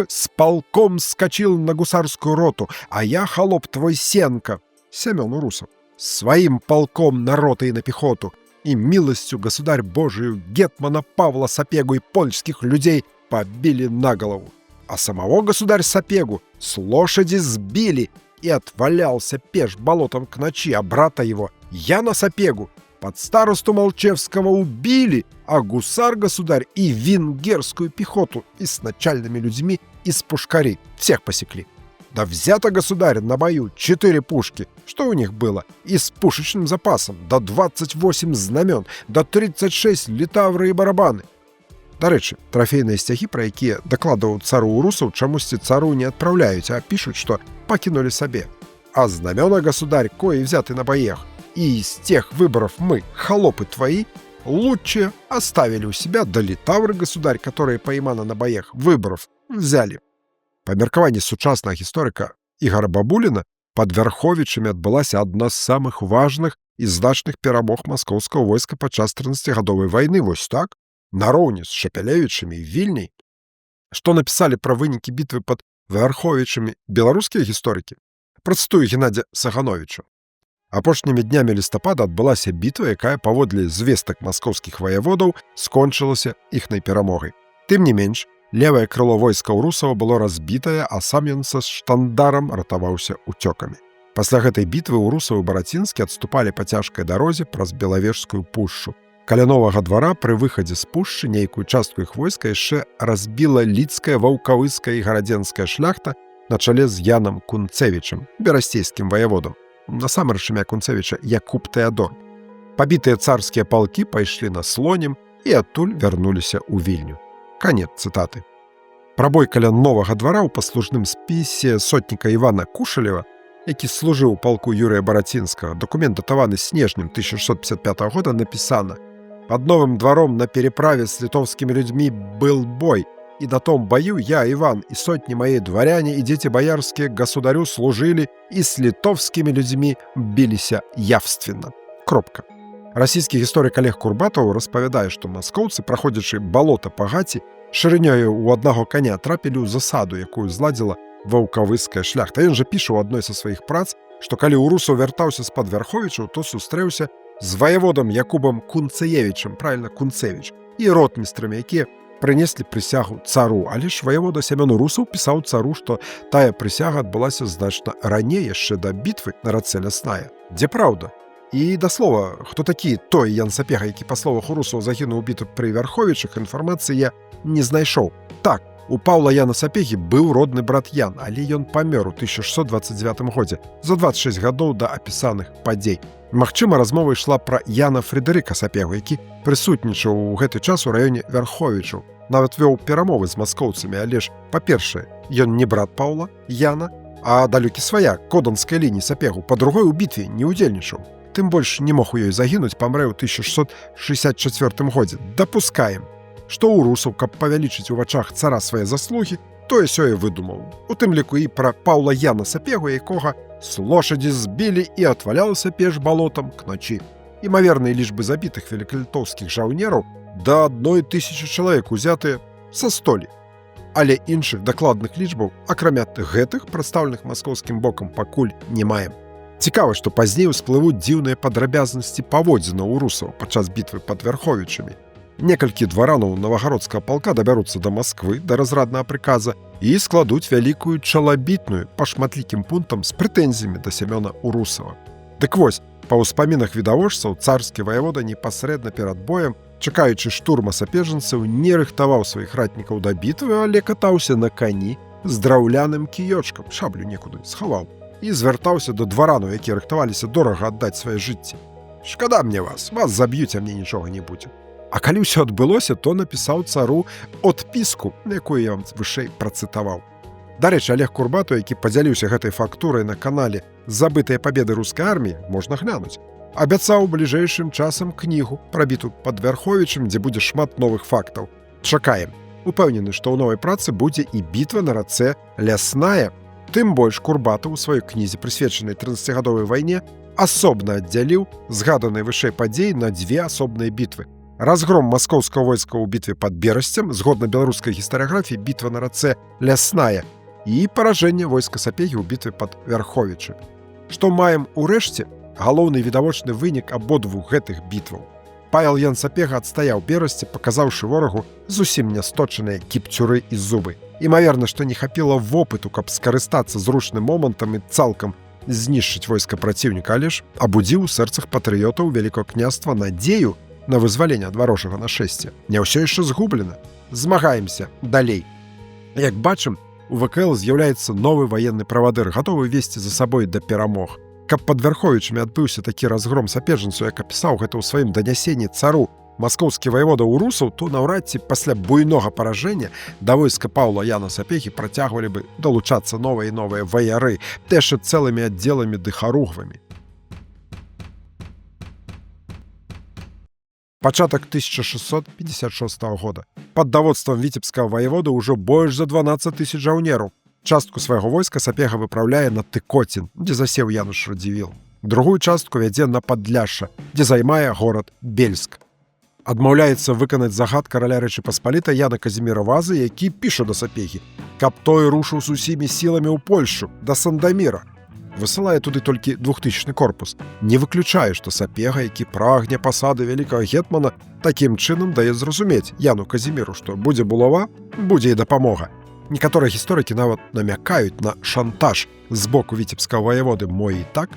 [SPEAKER 1] с полком скочил на гусарскую роту, а я, холоп твой Сенко, Семен Урусов, своим полком на роты и на пехоту, и милостью государь Божию гетмана Павла Сапегу и польских людей побили на голову, а самого государь Сапегу с лошади сбили и отвалялся пеш болотом к ночи, а брата его, Яна Сапегу, под старосту Молчевского убили, а гусар-государь и венгерскую пехоту и с начальными людьми из пушкарей всех посекли. Да взято, государь, на бою 4 пушки, что у них было, и с пушечным запасом, до 28 знамен, до 36 литавры и барабаны. Дарэчы, трафейныя сцягі, пра якія дакладваў цару Урусаў, чамусьці цару не адпраўляюць, а пішуць, што пакінулі сабе. А знамёна, государь, кои взяты на боях, и из тех выборов мы, холопы твои, лучше оставили у себя, да литавры, государь, которые пойманы на боях выборов, взяли. Па меркаванні сучаснага гісторыка Ігора Бабуліна, пад Вярховічамі адбылася адна з самых важных і значных перамог маскоўскага войска падчас 13-гадовай вайны, вось так, нароўні з Шапялевічамі і Вільняй. Што напісалі пра вынікі бітвы пад Вярховічамі беларускія гісторыкі? Працытую Геннадзя Сагановіча. Апошнімі днямі лістапада адбылася бітва, якая паводле звестак маскоўскіх ваяводаў скончылася іхнай перамогай. Тым не менш, левае крыло войска Урусава было разбітае, а сам ён са штандарам ратаваўся уцёкамі. Пасля гэтай бітвы Урусаў і Барацінскі адступалі па цяжкай дарозе праз Белавежскую пушчу. Каля новага двара пры выхадзе з пушчы нейкую частку іх войска яшчэ разбіла лідская, ваўкавыская і гарадзенская шляхта на чале з Янам Кунцевічам, берасцейскім ваяводам. Насамрэч імя Кунцевіча Якуб Тэадор. Пабітыя царскія палкі пайшлі на Слонім і адтуль вярнуліся ў Вільню. Канец цытаты. Пра бой каля новага двара ў паслужным спісе сотніка Івана Кушалева, які служыў у палку Юрыя Барацінскага, дакумент датаваны снежнем 1655 года, напісана: «Под новым двором на переправе с литовскими людьми был бой, и на том бою я, Иван, и сотни мои дворяне и дети боярские государю служили и с литовскими людьми билися явственно». Кропка. Расійскі гісторык Олег Курбатов распавядае, што маскоўцы, праходзячы балота па гаці, шырынёю ў аднаго коня трапілі ў засаду, якую зладзіла ваўкавыская шляхта. Ён жа піша ў адной са сваіх прац, што калі Урусаў вяртаўся з-пад Вярховічаў, то сустрэўся з ваяводам Якубам Кунцевічам, правильно, Кунцевіч, і ротмістрамі, якія прынеслі прысягу цару. Але ж ваявода Семён Урусаў пісаў цару, што тая прысяга адбылася значна раней, яшчэ да бітвы на рацэ Лясная. Дзе праўда? І да слова, хто такі той Ян Сапега, які, па словах Урусаў, загінуў у бітве пры Вярховічах, інфармацыі я не знайшоў. Так, у Паўла Яна Сапегі быў родны брат Ян, але ён памёр у 1629 годзе, за 26 гадоў да апісаных падзей. Магчыма, размова ішла пра Яна Фредэрыка Сапегу, які прысутнічаў у гэты час у раёне Вярховічаў. Нават вёў перамовы з маскоўцамі, але ж, па-першае, ён не брат Паўла Яна, а далёкі сваяк коданскай лініі Сапегу, па-другое, у бітве не ўдзельнічаў. Тым больш не мог у ёй загінуць, памрэ ў 1664 годзе. Дапускаем, што Урусаў, каб павялічыць у вачах цара свае заслугі, тое-сёе выдумаў. У тым ліку і пра Паўла Яна Сапегу, якога с лошади сбили и отвалялся пеш болотом к ночи. Імаверныя лічбы забітых велікалітоўскіх жаўнераў да 1000 чалавек узятыя са столі. Але іншых дакладных лічбаў, акрамя гэтых, прадстаўленых маскоўскім бокам, пакуль не маем. Цікава, што пазней усплывуць дзіўныя падрабязнасці паводзінаў у русаў падчас бітвы пад Вярховічамі. Некалькі дваранаў навагародскага палка дабяруцца да Масквы, да разраднага прыказа і складуць вялікую чалабітную па шматлікім пунктам з прэтэнзіямі да Сямёна Урусава. Дык вось, па ўспамінах відавочцаў, царскі ваявода непасрэдна перад боем, чакаючы штурма сапежанцаў, не рыхтаваў сваіх ратнікаў да бітвы, але катаўся на кані з драўляным кіёчкам, шаблю некуды схаваў, і звяртаўся да дваранаў, якія рыхтаваліся дорага аддаць свае жыцці. «Шкада мне вас заб'юць, а мне нічога не будзе». А калі ўсё адбылося, то напісаў цару адпіску, якую я вам вышэй працытаваў. Дарэчы, Олег Курбату, які падзяліўся гэтай фактурай на канале «Забытыя пабеды рускай арміі», можна глянуць, абяцаў бліжэйшым часам кнігу пра бітву пад Вярховічам, дзе будзе шмат новых фактаў. Чакаем. Упэўнены, што ў новай працы будзе і бітва на рацэ Лясная. Тым больш Курбату ў сваёй кнізе, прысвечанай 30гадовай вайне, асобна аддзяліў згаданыя вышэй падзеі на дзве асобныя бітвы. Разгром маскоўскага войска ў бітве пад Берасцем, згодна беларускай гістарыяграфіі, бітва на рацэ Лясная, і паражэнне войска Сапегі ў бітве пад Вярховічамі. Што маем урэшце? Галоўны відавочны вынік абодвух гэтых бітваў. Павел Ян Сапега адстаяў Берасце, паказаўшы ворагу зусім нясточаныя кіпцюры і зубы. Імаверна, што не хапіла вопыту, каб скарыстацца зручным момантам і цалкам знішчыць войска праціўніка, але ж абудзіў у сэрцах патрыётаў Вялікага княства надзею на вызваленне ад варожага нашэсця. Не ўсё яшчэ згублена. Змагаемся далей. Як бачым, у ВКЛ з'яўляецца новы ваенны правадыр, гатовы весці за сабой да перамог. Каб пад Вярховічамі адбыўся такі разгром сапежанцу, як апісаў гэта ў сваім данясенні цару маскоўскі ваявода Урусаў, то наўрад ці пасля буйнога паражэння да войска Паўла Яна Сапегі працягвалі бы далучацца новыя і новыя ваяры, яшчэ цэлымі аддзеламі ды харугвамі. Пачатак 1656 года. Пад даводствам віцебскага ваявода ўжо больш за 12 000 жаўнераў. Частку свайго войска Сапега выпраўляе на Тыкоцін, дзе засеў Януш Радзівіл. Другую частку вядзе на Падляшша, дзе займае горад Бельск. Адмаўляецца выканаць загад караля Рэчы Паспалітай Яна Казіміра Вазы, які піша да Сапегі, каб той рушыў з усімі сіламі ў Польшу, да Сандаміра. Высылае туды толькі 2000 корпус. Не выключае, што Сапега, які прагне пасады вялікага гетмана, такім чынам дае зразумець Яну Казіміру, што будзе булава, будзе і дапамога. Некаторыя гісторыкі нават намякаюць на шантаж з боку віцебскага ваяводы. Мо і так?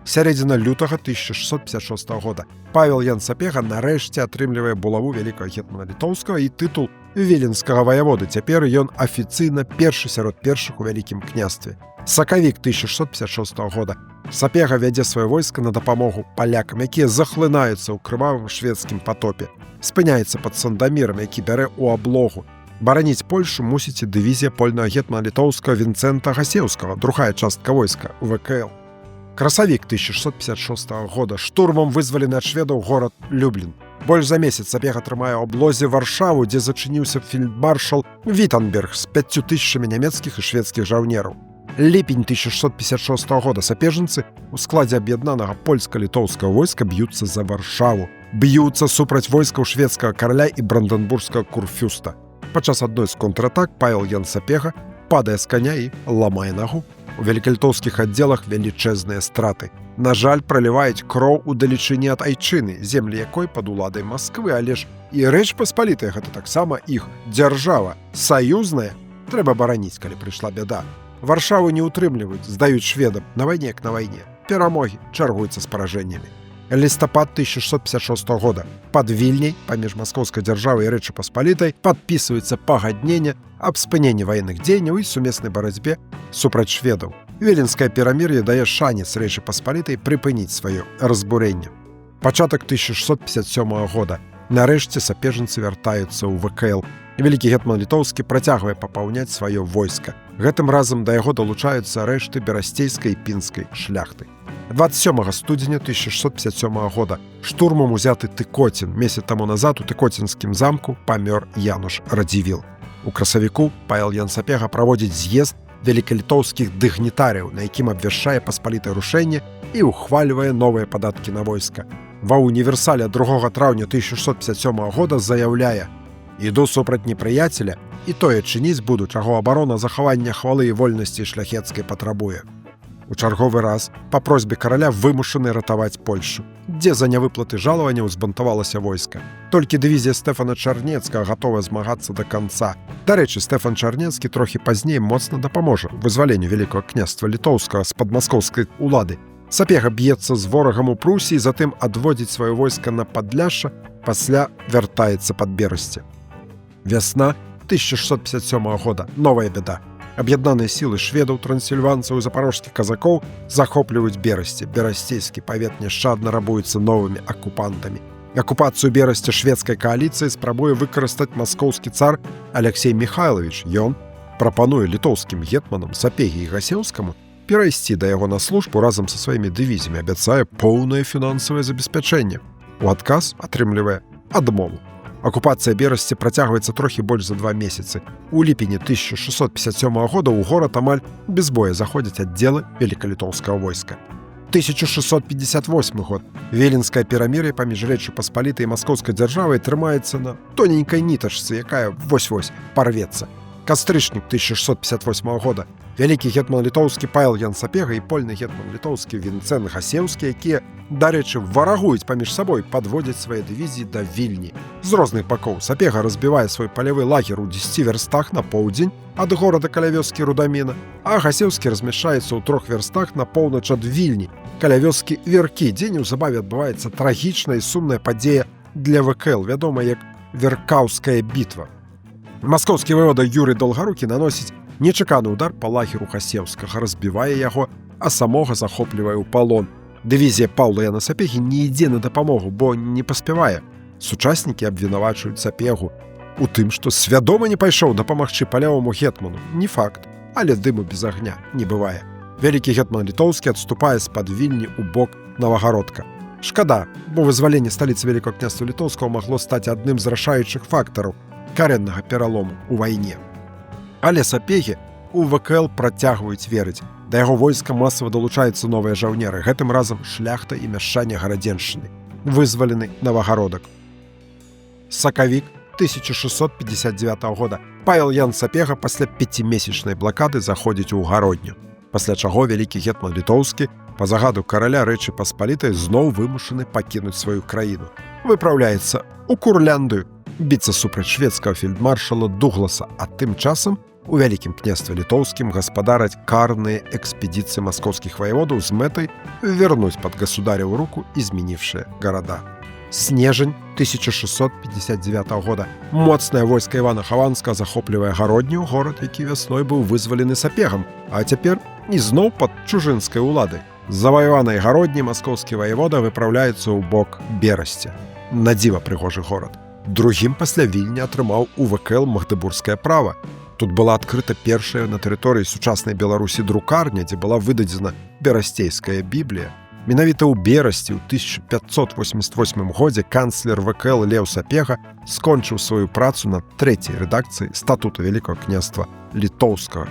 [SPEAKER 1] Сярэдзіна лютага 1656 года Павел Ян Сапега нарэшце атрымлівае булаву вялікага гетмана літоўскага і тытул віленскага ваяводы. Цяпер ён афіцыйна першы сярод першых у вялікім княстве. Сакавік 1656 года Сапега вядзе сваё войска на дапамогу палякам, якія захлынаюцца ў крывавым шведскім патопе. Спыняецца пад Сандамірам, які бярэ ў аблогу. Бараніць Польшу мусіць і дывізія польнага гетмана літоўскага Вінцэнта Гасеўскага, другая частка войска у ВКЛ. Красавік 1656 года штурмам вызвалены ад шведаў горад Люблін. Больш за месяц Сапега трымае ў аблозе Варшаву, дзе зачыніўся фельдмаршал Вітанберг з 5000 нямецкіх і шведскіх жаўнераў. Ліпень 1656 года сапежанцы у складзе аб'яднанага польска-літоўскага войска б'юцца за Варшаву. Б'юцца супраць войскаў шведскага караля і бранденбургскага курфюста. Падчас адной з контратак Павел Ян Сапега падае з каня і ламае нагу. У вялікалітоўскіх аддзелах велічэзныя страты. На жаль, праліваюць кроў у далечыні ад айчыны, землі якой пад уладай Масквы, але ж і Рэч Паспалітая гэта таксама іх дзяржава, саюзная. Трэба бараніць, калі прыйшла бяда. Варшаву не ўтрымліваюць, здаюць шведам, на вайне як на вайне. Перамогі чаргуюцца з паражэннямі. Лістапад 1656 года. Пад Вільняй, паміж маскоўскай дзяржавай і Рэчы Паспалітай, падпісваецца пагадненне аб спыненні ваенных дзеянняў і сумеснай барацьбе супраць шведаў. Віленскае перамір'е дае шанец Рэчы Паспалітай прыпыніць сваё разбурэнне. Пачатак 1657 года. Нарэшце сапежанцы вяртаюцца ў ВКЛ. Вялікі гетман літоўскі працягвае папаўняць сваё войска. Гэтым разам да яго далучаюцца рэшты берасцейскай і пінскай шляхты. 27 студзеня 1657 года штурмам узяты Тыкоцін. Месяц таму назад у Тыкоцінскім замку памёр Януш Радзівіл. У красавіку Павел Ян Сапега праводзіць з'езд велікалітоўскіх дыгнітарыяў, на якім абвяшчае паспалітае рушэнне і ухвальвае новыя падаткі на войска. Ва універсале 2 траўня 1657 года заяўляе: Іду супраць непрыяцеля, і тое чыніць буду, чаго абарона захавання хвалы і вольнасці шляхецкай патрабуе. У чарговы раз па просьбе караля вымушаны ратаваць Польшу, дзе за нявыплаты жалаванняў збунтавалася войска. Толькі дывізія Стэфана Чарнецкага гатовая змагацца да канца. Дарэчы, Стэфан Чарнецкі трохі пазней моцна дапаможа вызваленню Вялікага княства літоўскага з-пад маскоўскай улады. Сапега б'ецца з ворагам у Прусіі, затым адводзіць сваё войска на Падляшша, пасля вяртаецца пад Берасце. Вясна 1657 года. Новая бяда. Аб'яднаныя сілы шведаў, трансільванцаў і запарожскіх казакоў захопліваюць Берасце. Берасцейскі павет няшчадна рабуецца новымі акупантамі. Акупацыю Берасця шведскай кааліцыі спрабуе выкарыстаць маскоўскі цар Алексей Михайлович. Ён прапануе літоўскім гетманам Сапегі і Гасеўскаму перайсці да яго на службу разам са сваімі дывізіямі, абяцае поўнае фінансавае забеспячэнне. У адказ атрымлівае адмову. Акупацыя Берасці працягваецца трохі больш за 2 месяцы. У ліпені 1657 года ў горад амаль без боя заходзяць аддзелы вялікалітоўскага войска. 1658 год. Віленскае перамір'е паміж Рэччу Паспалітай і маскоўскай дзяржавай трымаецца на тоненькай нітачцы, якая вось-вось парвецца. Кастрычнік 1658 года. Вялікі гетман літоўскі Павел Ян Сапега і польны гетман літоўскі Вінцэнт Гасеўскі, якія, дарэчы, варагуюць паміж сабой, падводзяць свае дывізіі да Вільні. З розных бакоў Сапега разбівае свой палявы лагер у 10 вярстах на поўдзень ад горада каля вёскі Рудаміна, а Гасеўскі размяшчаецца ў 3 вярстах на поўнач ад Вільні, каля вёскі Веркі, дзе неўзабаве адбываецца трагічная і сумная падзея для ВКЛ, вядомая як Веркаўская бітва. Маскоўскі ваёвода Юрый Долгарукі наносіць нечаканы удар па лагеру Гасеўскага, разбівае яго, а самога захоплівае ў палон. Дывізія Паўла Яна Сапегі не ідзе на дапамогу, бо не паспявае. Сучаснікі абвінавачваюць Сапегу у тым, што свядома не пайшоў дапамагчы палявому гетману. Не факт, але дыму без агня не бывае. Вялікі гетман літоўскі адступае з-пад Вільні ў бок Навагародка. Шкада, бо вызваленне сталіцы Вялікага княства літоўскага магло стаць адным з рашаючых фактараў карэннага пералому ў вайне. Але Сапегі у ВКЛ працягваюць верыць. Да яго войска масава далучаюцца новыя жаўнеры, гэтым разам шляхта і мяшчане Гарадзеншчыны. Вызвалены Навагародак. Сакавік 1659 года. Павел Ян Сапега пасля 5-месячнай блакады заходзіць у Гародню. Пасля чаго вялікі гетман літоўскі па загаду караля Рэчы Паспалітай зноў вымушаны пакінуць сваю краіну. Выпраўляецца ў Курляндыю, біцца супраць шведскага фельдмаршала Дугласа, а тым часам у Вялікім княстве літоўскім гаспадараць карныя экспедыцыі маскоўскіх ваяводаў з мэтай вернуць пад государеву руку изменившие города. Снежень 1659 года. Моцнае войска Івана Хаванскага захоплівае Гародню, горад, які вясной быў вызвалены Сапегам, а цяпер ізноў пад чужынскай уладай. З заваяванай Гародні маскоўскі ваявода выпраўляецца ў бок Берасця. Надзіва прыгожы горад. Другім пасля Вільні атрымаў УВКЛ Магдебургскае права. Тут была адкрыта першая на тэрыторыі сучаснай Беларусі друкарня, дзе была выдадзена берасцейская Біблія. Менавіта ў Берасці ў 1588 годзе канцлер ВКЛ Леў Сапега скончыў сваю працу над 3-й рэдакцыяй статута Вялікага княства літоўскага.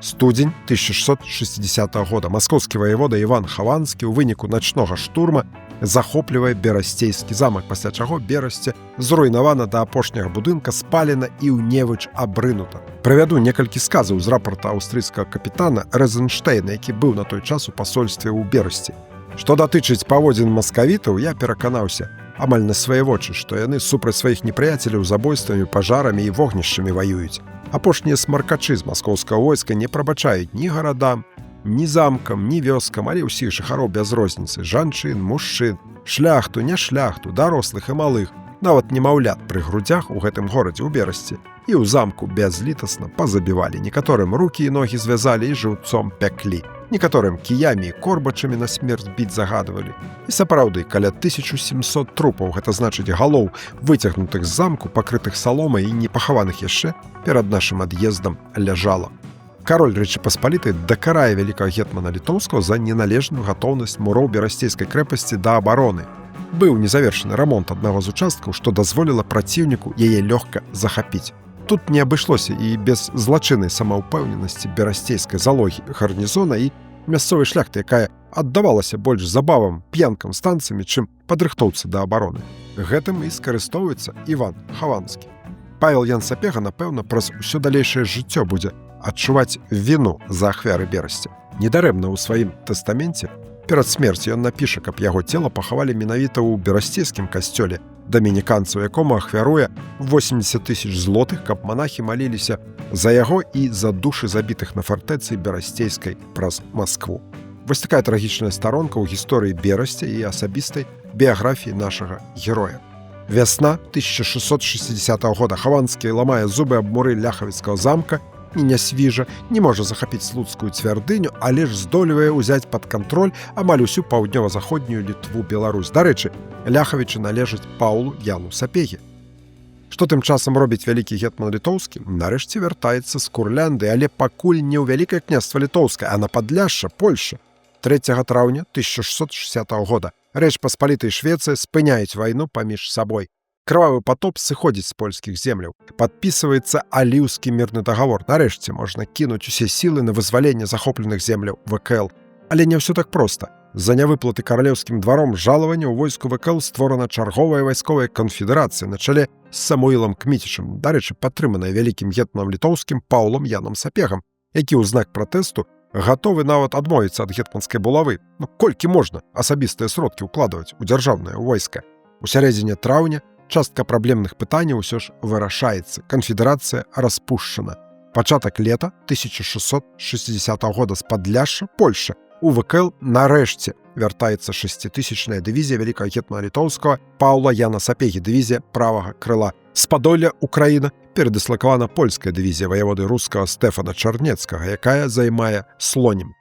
[SPEAKER 1] Студзень 1660 года. Маскоўскі ваявода Іван Хаванскі ў выніку начнога штурма захоплівае берасцейскі замак, пасля чаго Берасце зруйнавана да апошняга будынка, спалена і ў невыч абрынута. Правяду некалькі сказаў з рапорта аўстрыйскага капітана Резенштейна, які быў на той час у пасольстве ў Берасці. Што датычыць паводзін маскавітаў, я пераканаўся амаль на свае вочы, што яны супраць сваіх непрыяцеляў забойствамі, пажарамі і вогнішчамі ваююць. Апошнія смаркачы з маскоўскага войска не прабачаюць ні гарадам, ні замкам, ні вёскам, але ўсіх жыхароў без розніцы, жанчын, мужчын, шляхту, не шляхту, дарослых і малых, нават немаўлят пры грудзях у гэтым горадзе ў Берасці і ў замку бязлітасна пазабівалі. Некаторым рукі і ногі звязалі і жыўцом пяклі. Некаторым кіямі і корбачамі на смерць біць загадвалі. І сапраўды, каля 1700 трупаў, гэта значыць галоў, выцягнутых з замку, пакрытых саломай і не пахаваных яшчэ, перад нашым ад'ездам ляжала. Кароль Рэчы Паспалітай дакарае вялікага гетмана літоўскага за неналежную гатоўнасць муроў берасцейскай крэпасці да абароны. Быў незавершаны рамонт аднаго з участкаў, што дазволіла праціўніку яе лёгка захапіць. Тут не абышлося і без злачыннай самаўпэўненасці берасцейскай залогі гарнізона і мясцовай шляхты, якая аддавалася больш забавам, п'янкам, станцыямі, чым падрыхтоўцы да абароны. Гэтым і скарыстоўваецца Іван Хаванскі. Павел Ян Сапега, напэўна, праз усё далейшае жыццё будзе адчуваць віну за ахвяры Берасці. Недарэмна ў сваім тэстаменце перад смерцю ён напіша, каб яго цела пахавалі менавіта ў берасцейскім касцёле дамініканцаў, якому ахвяруе 80 000 злотых, каб манахі маліліся за яго і за душы забітых на фартэцы берасцейскай праз Маскву. Вось такая трагічная старонка ў гісторыі Берасця і асабістай біяграфіі нашага героя. Вясна 1660 года. Хаванскі ламае зубы аб муры Ляхавіцкага замка і не свіжа, не можа захапіць слуцкую цвярдыню, але ж здолевае ўзяць пад кантроль амаль усю паўднёва-заходнюю Літву, Беларусь. Дарэчы, Ляхавічы належаць Паўлу Яну Сапегі. Што тым часам робіць вялікі гетман літоўскі? Нарэшце вяртаецца з Курлянды, але пакуль не ў Вялікае княства Літоўскае, а на Падляшша, Польша. 3 траўня 1660 года. Рэч Паспалітай Швецыя спыняюць вайну паміж сабой. Крывавы патоп сыходзіць з польскіх земляў. Падпісваецца Аліўскі мірны дагавор. Нарэшце можна кінуць усе сілы на вызваленне захопленых земляў ВКЛ. Але не ўсё так проста. За нявыплаты каралеўскім дваром жалавання ў войску ВКЛ створана чарговая вайсковая канфедэрацыя на чале з Самуілам Кміцічам, дарэчы, падтрыманая вялікім гетманам літоўскім Паўлам Янам Сапегам, які ў знак пратэсту гатовы нават адмовіцца ад гетманскай булавы. Колькі можна асабістыя сродкі ўкладваць у дзяржаўнае войска? У сярэдзіне траўня частка праблемных пытанняў усё ж вырашаецца. Канфедэрацыя распушчана. Пачатак лета 1660 года з Падляшша, Польша. У ВКЛ нарэшце вяртаецца 6000-ная дывізія вялікага гетмана літоўскага Паўла Яна Сапегі, дывізія правага крыла. З Падолля, Украіна, перадыслакавана польская дывізія ваяводы рускага Стэфана Чарнецкага, якая займае Слонім.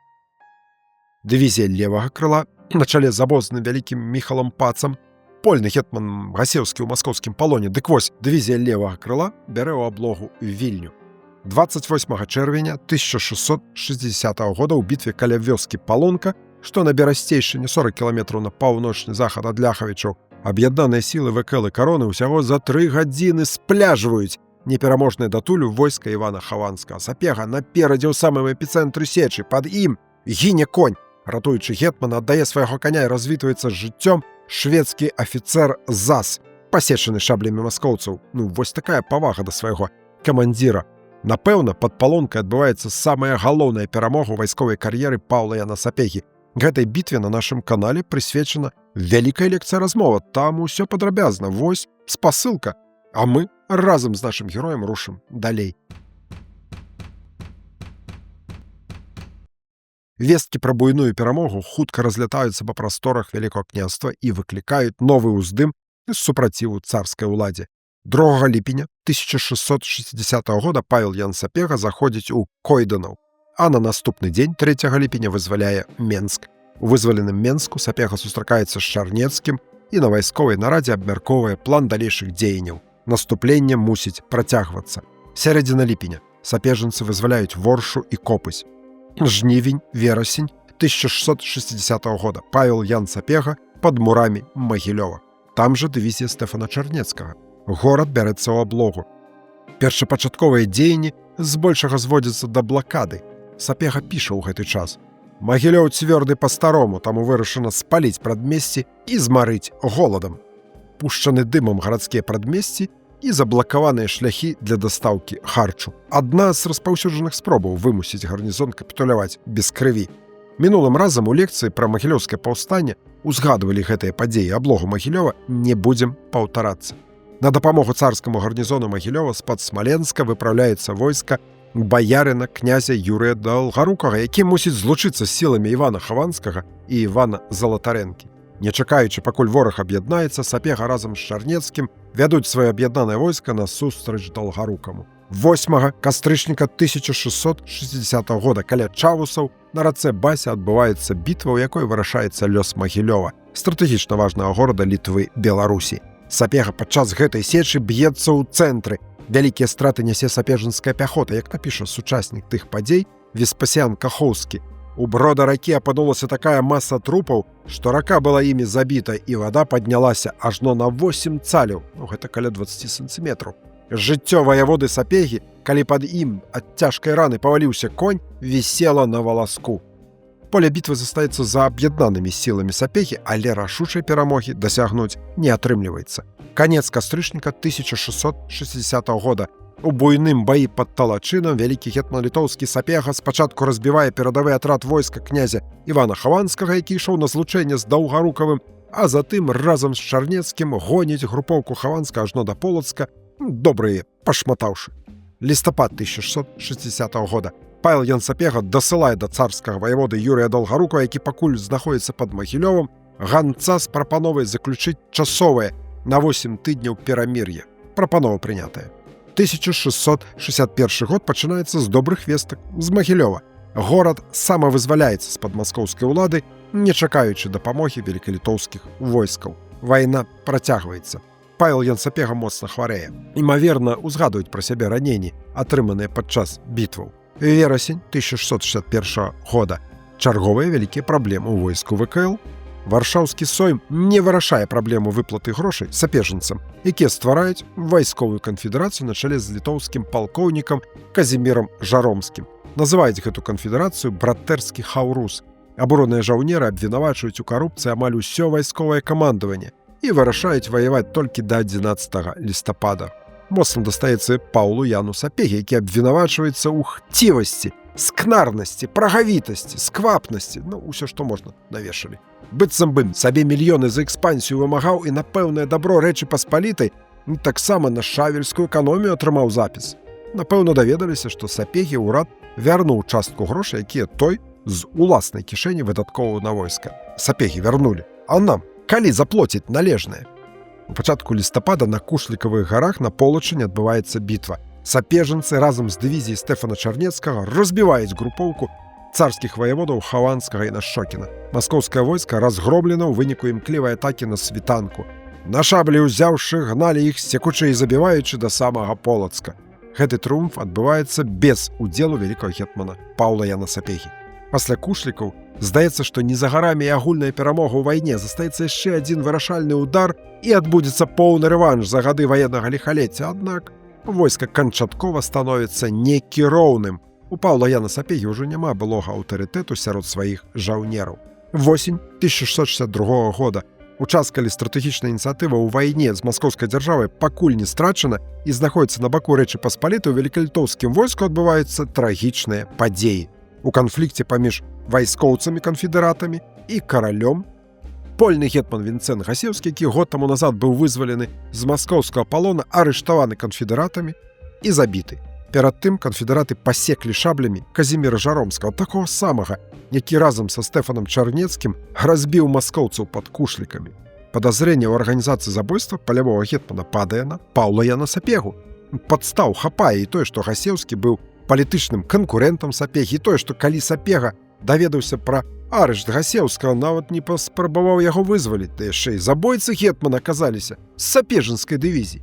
[SPEAKER 1] Дывізія левага крыла на чале з абозным вялікім Міхалам Пацам, польны гетман Гасеўскі ў маскоўскім палоне. Дык вось, дывізія левага крыла бярэ ў аблогу Вільню. 28 чэрвеня 1660 года ў бітве каля вёскі Палонка, што на Берасцейшчыне 40 кіламетраў на паўночны захад ад Ляхавічаў, аб'яднаныя сілы ВКЛ і кароны ўсяго за 3 гадзіны спляжваюць непераможнае датулю войска Івана Хаванскага. Сапега наперадзе ў самым эпіцэнтры сечы, пад ім гіне конь. Ратуючы гетмана, аддае свайго каня і развітваецца з жыццём шведскі афіцэр Зас, пасечаны шаблямі маскоўцаў. Вось такая павага да свайго камандзіра. Напэўна, пад Палонкай адбываецца самая галоўная перамога ў вайсковай кар'еры Паўла Яна Сапегі. Гэтай бітве на нашым канале прысвечана вялікая лекцыя размова. Там усё падрабязна. Вось спасылка. А мы разам з нашым героем рушым далей. Весткі пра буйную перамогу хутка разлятаюцца па прасторах Вялікага княства і выклікаюць новы ўздым з супраціву царскай уладзе. 2 ліпеня 1660 года Павел Ян Сапега заходзіць у Койданаў, а на наступны дзень 3 ліпеня вызваляе Менск. У вызваленым Менску Сапега сустракаецца з Чарнецкім і на вайсковай нарадзе абмяркоўвае план далейшых дзеянняў. Наступленне мусіць працягвацца. Сярэдзіна ліпеня сапежанцы вызваляюць Воршу і Копысь. Жнівень, верасень 1660 года Павел Ян Сапега пад мурамі Магілёва. Там жа дывізія Стэфана Чарнецкага. Горад бярэцца ў аблогу. Першапачатковыя дзеянні збольшага зводзяцца да блакады. Сапега піша ў гэты час: «Магілёў цвёрды па-старому, таму вырашана спаліць прадмесці і змарыць голадам. Пушчаны дымам гарадскія прадмесці і заблакаваныя шляхі для дастаўкі харчу. Адна з распаўсюджаных спробаў вымусіць гарнізон капітуляваць без крыві. Мінулым разам у лекцыі пра магілёўскае паўстанне узгадвалі гэтыя падзеі. Аблогу Магілёва не будзем паўтарацца. На дапамогу царскаму гарнізону Магілёва з-пад Смаленска выпраўляецца войска баярына князя Юрыя Далгарукага, які мусіць злучыцца з сіламі Івана Хаванскага і Івана Залатарэнкі. Не чакаючы, пакуль вораг аб'яднаецца, Сапега разам з Чарнецкім вядуць сваё аб'яднанае войска на сустрач Далгарукаму. 8 кастрычніка 1660 года каля Чавусаў на рацэ Бася адбываецца бітва, у якой вырашаецца лёс Магілёва, стратэгічна важнага горада Літвы, Беларусі. Сапега падчас гэтай сечы б'ецца ў цэнтры. Вялікія страты нясе сапежанская пяхота, як напіша сучаснік тых падзей Веспасіян Кахоўскі. У брода ракі апынулася такая маса трупаў, што рака была імі забіта, і вада паднялася ажно на 8 цаляў, гэта каля 20 сантыметраў. Жыццё ваяводы Сапегі, калі пад ім ад цяжкай раны паваліўся конь, вісела на валаску. Поле бітвы застаецца за аб'яднанымі сіламі сапегі, але рашучай перамогі дасягнуць не атрымліваецца. Канец кастрычніка 1660 года. У буйным баі пад Талачынам вялікі гетман літоўскі Сапега спачатку разбівае перадавы атрад войска князя Івана Хаванскага, які ішоў на злучэнне з Даўгарукавым, а затым разам з Чарнецкім гоніць групоўку Хаванска ажно да Полацка, добрые пашматаўшы. Лістапад 1660 года. Павел Ян Сапега дасылае да царскага ваяводы Юрыя Долгарукава, які пакуль знаходзіцца пад Магілёвам, ганца з прапановай заключыць часовае на 8 тыдняў перамір'е. Прапанова прынятая. 1661 год пачынаецца з добрых вестак з Магілёва. Горад самавызваляецца з-пад маскоўскай улады, не чакаючы дапамогі велікалітоўскіх войскаў. Вайна працягваецца. Павел Ян Сапега моцна хварэе. Імаверна, узгадваюць пра сябе раненні, атрыманыя падчас бітваў. Верасень 1661 года. Чарговыя вялікія праблемы ў войску ВКЛ. Варшаўскі сойм не вырашае праблему выплаты грошай сапежанцам, якія ствараюць вайсковую канфедэрацыю на чале з літоўскім палкоўнікам Казімірам Жаромскім. Называюць гэту канфедэрацыю братэрскі хаўрус. Абуроныя жаўнеры абвінавачваюць у карупцыі амаль усё вайсковае камандаванне і вырашаюць ваяваць толькі да 11 лістапада. Моцна дастаецца Паўлу Яну Сапегі, які абвінавачваецца ў хцівасці, скнарнасці, прагавітасці, сквапнасці, усё, што можна, навешалі. Быццам бы сабе мільёны за экспансію вымагаў і на пэўнае дабро Рэчы Паспалітай таксама на шавельскую эканомію атрымаў запіс. Напэўна, даведаліся, што Сапегі ўрад вярнуў частку грошай, якія той з уласнай кішэні выдаткоўваў на войска. Сапегі вярнулі. А нам калі заплоціць належнае? У пачатку лістапада на Кушлікавых гарах на Полачыне адбываецца бітва. Сапежанцы разам з дывізіяй Стэфана Чарнецкага разбіваюць групоўку царскіх ваяводаў Хаванскага і Нашокіна. Маскоўскае войска разгроблена ў выніку імклівай атакі на світанку. На шаблі ўзяўшы, гналі іх секучы і забіваючы да самага Полацка. Гэты трыумф адбываецца без удзелу вялікага гетмана Паўла Яна Сапегі. Пасля Кушлікаў здаецца, што не за гарамі і агульная перамога ў вайне, застаецца яшчэ адзін вырашальны ўдар і адбудзецца поўны рэванш за гады ваеннага ліхалецця. Аднак войска канчаткова становіцца некіроўным. У Паўла Яна Сапегі ўжо няма былога аўтарытэту сярод сваіх жаўнераў. Восень 1662 года. У час, калі стратэгічная ініцыятыва ў вайне з маскоўскай дзяржавай пакуль не страчана і знаходзіцца на баку Рэчы Паспалітай, у велікалітоўскім войску адбываюцца трагічныя падзеі. У канфлікце паміж вайскоўцамі-канфедэратамі і каралём польны гетман Вінцэнт Гасеўскі, які год таму назад быў вызвалены з маскоўскага палона, арыштаваны канфедэратамі і забіты. Перад тым канфедэраты пасеклі шаблямі Казіміра Жаромскага, такога самага, які разам са Стэфанам Чарнецкім разбіў маскоўцаў пад Кушлікамі. Падазрэнне ў арганізацыі забойства палявога гетмана падае на Паўла Яна Сапегу. Падстаў хапае і тое, што Гасеўскі быў палітычным канкурэнтам Сапегі, і тое, што калі Сапега даведаўся пра арышт Гасеўскага, нават не паспрабаваў яго вызваліць, да яшчэ і забойцы гетмана аказаліся з сапежанскай дывізіі.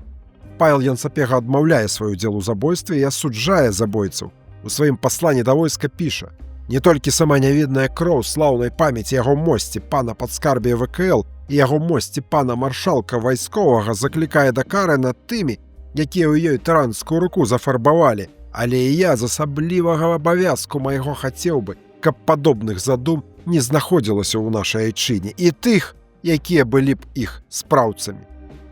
[SPEAKER 1] Павел Ян Сапега адмаўляе свой удзел у забойстве і асуджае забойцаў. У сваім пасланні да войска піша: «Не толькі сама нявідная кроў слаўнай памяці яго мосці пана падскарбія ВКЛ і яго мосці пана маршалка вайсковага заклікае да кары над тымі, якія ў ёй тыранскую руку зафарбавалі, але і я з асаблівага абавязку майго хацеў бы, каб падобных задум не знаходзілася ў нашай айчыне і тых, якія былі б іх спраўцамі».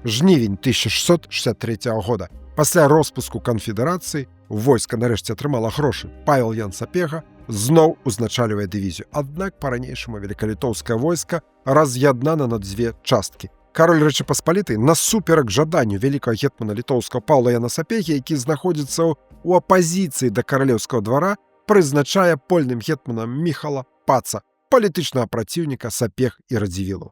[SPEAKER 1] Жнівень 1663 года. Пасля роспуску канфедэрацыі войска нарэшце атрымала грошы. Павел Ян Сапега зноў узначальвае дывізію. Аднак па-ранейшаму велікалітоўскае войска раз'яднана на дзве часткі. Кароль Рэчы Паспалітай насуперак жаданню вялікага гетмана літоўскага Паўла Яна Сапегі, які знаходзіцца ў апазіцыі да каралеўскага двара, прызначае польным гетманам Міхала Паца, палітычнага праціўніка Сапег і Радзівілаў.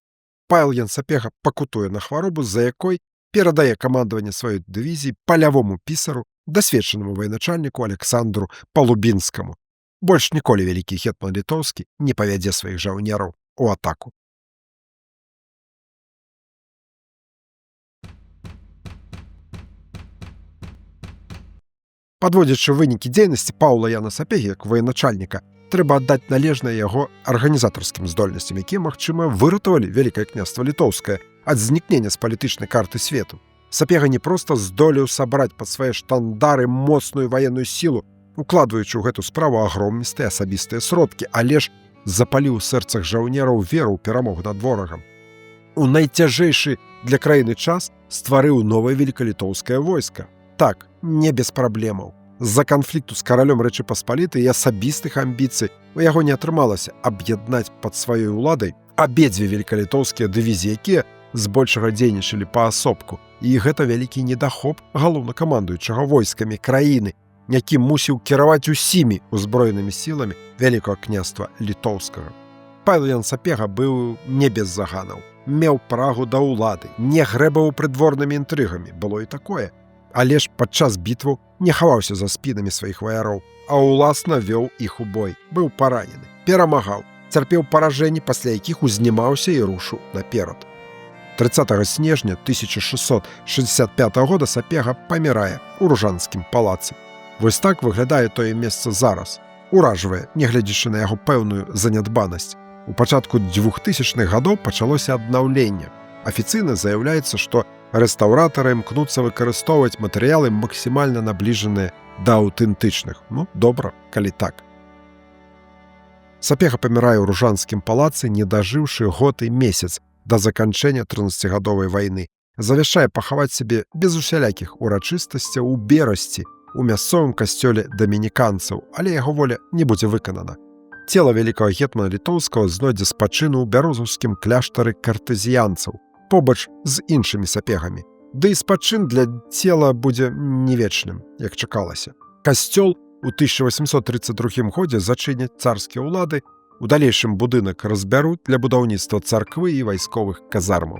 [SPEAKER 1] Павел Ян Сапега пакутуе на хваробу, з-за якой перадае камандаванне сваёй дывізіі палявому пісару, дасведчанаму военачальніку Александру Палубінскаму. Больш ніколі вялікі гетман літоўскі не павядзе сваіх жаўнераў у атаку. Падводзячы вынікі дзейнасці Паўла Яна Сапегі як военачальніка, трэба аддаць належнае яго арганізатарскім здольнасцям, якія, магчыма, выратавалі Вялікае княства Літоўскае ад знікнення з палітычнай карты свету. Сапега не проста здолеў сабраць пад свае штандары моцную ваенную сілу, укладваючы ў гэту справу агромністыя асабістыя сродкі, але ж запаліў у сэрцах жаўнераў веру ў перамогу над ворагам. У найцяжэйшы для краіны час стварыў новае велікалітоўскае войска. Так, не без праблемаў. З-за канфлікту з каралём Рэчы Паспалітай і асабістых амбіцый у яго не атрымалася аб'яднаць пад сваёй уладай абедзве велікалітоўскія дывізіі, якія збольшага дзейнічалі паасобку. І гэта вялікі недахоп галоўнакамандуючага войскамі краіны, які мусіў кіраваць усімі узброенымі сіламі Вялікага княства Літоўскага. Павел Ян Сапега быў не без заганаў, меў прагу да ўлады, не грэбаў прыдворнымі інтрыгамі, было і такое. Але ж падчас бітваў не хаваўся за спінамі сваіх ваяроў, а ўласна вёў іх у бой, быў паранены, перамагаў, цярпеў паражэнні, пасля якіх узнімаўся і рушыў наперад. 30 снежня 1665 года Сапега памірае ў Ружанскім палацы. Вось так выглядае тое месца зараз. Уражвае, нягледзячы на яго пэўную занядбанасць. У пачатку 2000-х гадоў пачалося аднаўленне. Афіцыйна заяўляецца, што рэстаўратары імкнуцца выкарыстоўваць матэрыялы максімальна набліжаныя да аўтэнтычных. Ну, добра, калі так. Сапега памірае ў Ружанскім палацы, не дажыўшы год і месяц да заканчэння 13-гадовай вайны. Завяшчае пахаваць сябе без усялякіх урачыстасцяў у Берасці, у мясцовым касцёле дамініканцаў, але яго воля не будзе выканана. Цела вялікага гетмана літоўскага знойдзе спачыну ў бярозаўскім кляштары картэзіянцаў, побач з іншымі сапегамі. Ды і спачын для цела будзе не вечным, як чакалася. Касцёл у 1832 годзе зачыняць царскія ўлады, у далейшым будынак разбяруць для будаўніцтва царквы і вайсковых казармаў.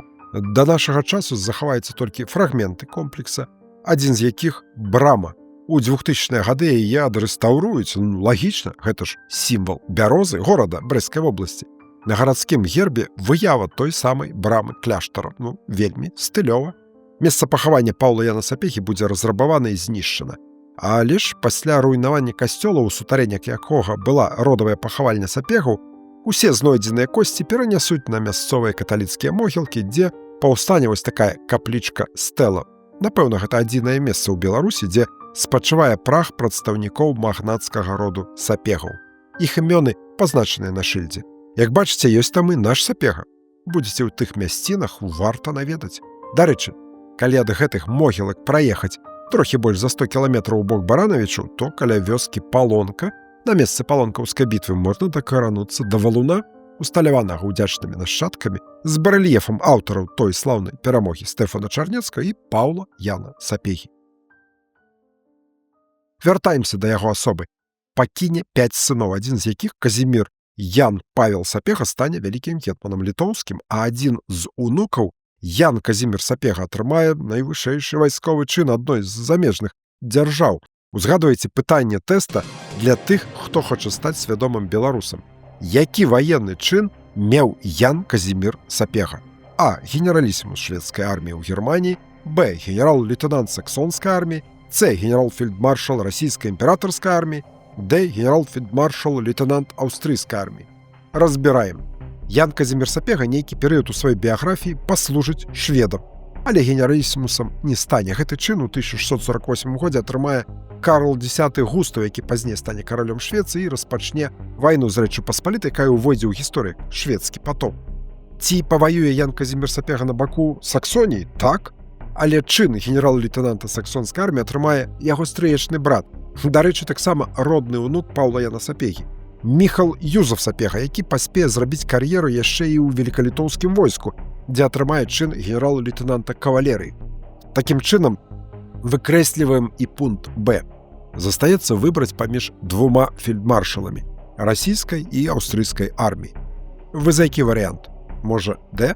[SPEAKER 1] Да нашага часу захаваюцца толькі фрагменты комплекса, адзін з якіх брама. У 2000-е гады яе адрэстаўруюць, лагічна, гэта ж сімвал Бярозы, горада Брэсцкай вобласці. На гарадскім гербе выява той самай брамы кляштара, вельмі стылёва. Месца пахавання Паўла Яна Сапегі будзе разрабавана і знішчана. Але ж пасля руйнавання касцёла, у сутарэннях якога была родавая пахавальня сапегаў, усе знойдзеныя косці перанясуць на мясцовыя каталіцкія могілкі, дзе паўстане вось такая каплічка-стэла. Напэўна, гэта адзінае месца ў Беларусі, дзе спачывае прах прадстаўнікоў магнацкага роду сапегаў. Іх імёны пазначаныя на шыльдзе. Як бачыце, ёсць там і наш Сапега. Будзеце ў тых мясцінах, варта наведаць. Дарэчы, калі ад гэтых могілак праехаць трохі больш за 100 кіламетраў у бок Баранавічу, то каля вёскі Палонка, на месцы палонкаўскай бітвы можна дакарануцца да валуна, усталяванага ўдзячнымі нашчадкамі, з барэльефам аўтараў той слаўнай перамогі Стэфана Чарнецкага і Паўла Яна Сапегі. Вяртаемся да яго асобы. Пакіне 5 сыноў, адзін з якіх, Казімір Ян Павел Сапега, стане вялікім гетманам літоўскім, а адзін з унукаў, Ян Казімір Сапега, атрымае найвышэйшы вайсковы чын адной з замежных дзяржаў. Узгадвайце пытанне тэста для тых, хто хоча стаць свядомым беларусам. Які ваенны чын меў Ян Казімір Сапега? А. Генералісімус шведскай арміі ў Германіі, Б. Генерал-лейтенант саксонскай арміі, С. Генерал-фельдмаршал расійскай імператорскай арміі, Д. Генерал-фельдмаршал лейтенант аўстрыйскай арміі. Разбіраем. Ян Казімір Сапега нейкі перыяд у сваёй біяграфіі паслужыць шведам, але генералісімусам не стане. Гэты чын у 1648 годзе атрымае Карл X Густаў, які пазней стане каралём Швецыі і распачне вайну з Рэччу Паспалітай, якая ўвойдзе ў гісторыю шведскі потоп. Ці паваюе Ян Казімір Сапега на баку Саксоніі? Так. Але чын генерал-лейтенанта саксонскай арміі атрымае яго стрыечны брат. Дарэчы, таксама родны ўнук Паўла Яна Сапегі. Міхал Юзаф Сапега, які паспее зрабіць кар'еру яшчэ і ў велікалітоўскім войску, дзе атрымае чын генерал-лейтенанта кавалерыі. Такім чынам, выкрэсліваем і пункт Б. Застаецца выбраць паміж двума фельдмаршаламі – расійскай і аўстрыйскай арміі. Вы за які варыянт? Можа, Д?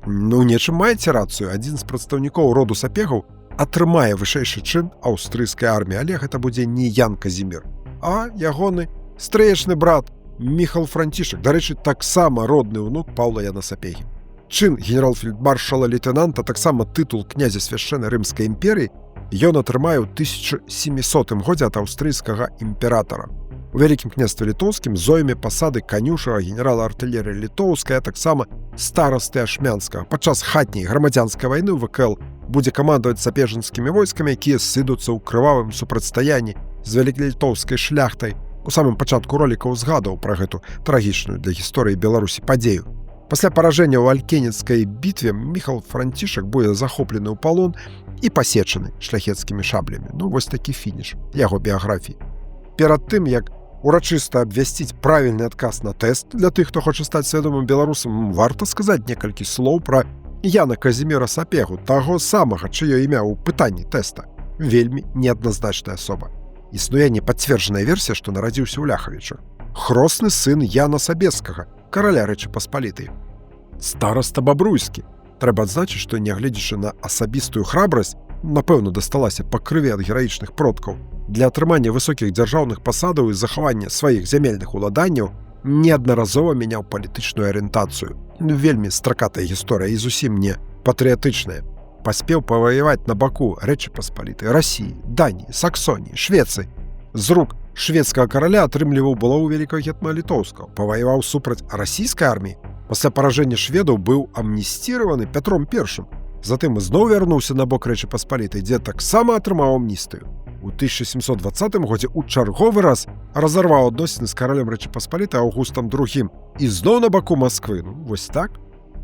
[SPEAKER 1] Нечым маеце рацыю. Адзін з прадстаўнікоў роду Сапегаў атрымае вышэйшы чын аўстрыйскай арміі, але гэта будзе не Ян Казімір, а ягоны стрэечны брат Міхал Францішак, дарэчы, таксама родны ўнук Паўла Яна Сапегі. Чын генерал-фельдмаршала лейтенанта, таксама тытул князя свяшчэннай рымскай імперыі, ён атрымае ў 1700 годзе ад аўстрыйскага імператара. У Вялікім княстве літоўскім зойме пасады канюшага генерала артылерыі літоўская, таксама старасты Ашмянскага. Падчас хатняй грамадзянскай вайны ў ВКЛ будзе камандаваць сапежанскімі войскамі, якія сыдуцца ў крывавым супрацьстаянні з вялікалітоўскай шляхтай. У самым пачатку роліка ўзгадаў пра гэту трагічную для гісторыі Беларусі падзею. Пасля паражэння ў Алькенецкай бітве Міхал Францішак будзе захоплены ў палон і пасечаны шляхецкімі шаблямі. Вось такі фініш яго біяграфіі. Перад тым, як урачыста абвясціць правільны адказ на тэст для тых, хто хоча стаць свядомым беларусам, варта сказаць некалькі слоў пра Яна Казіміра Сапегу, таго самага, чыё імя ў пытанні тэста. Вельмі неадназначная асоба. Існуе непацверджаная версія, што нарадзіўся ў Ляхавічах. Хросны сын Яна Сабескага, караля Рэчы Паспалітай. Стараста Бабруйскі. Трэба адзначыць, што, нягледзячы на асабістую храбрасць, напэўна, дасталася па крыві ад гераічных продкаў, для атрымання высокіх дзяржаўных пасадаў і захавання сваіх зямельных уладанняў неаднаразова мяняў палітычную арыентацыю. Вельмі стракатая гісторыя і зусім не патрыятычная. Паспеў паваяваць на баку Рэчы Паспалітай, Расіі, Даніі, Саксоніі, Швецыі. З рук шведскага караля атрымліваў булаву вялікага гетмана Літоўскага, паваяваў супраць расійскай арміі. Пасля паражэння шведаў быў амністіраваны Пятром I. Затым ізноў вярнуўся на бок Рэчы Паспалітай, дзе таксама атрымаў амністыю. У 1720 годзе ў чарговы раз разарваў адносіны з каралем Рэчы Паспалітай Аўгустам II і зноў на баку Масквы. Вось так.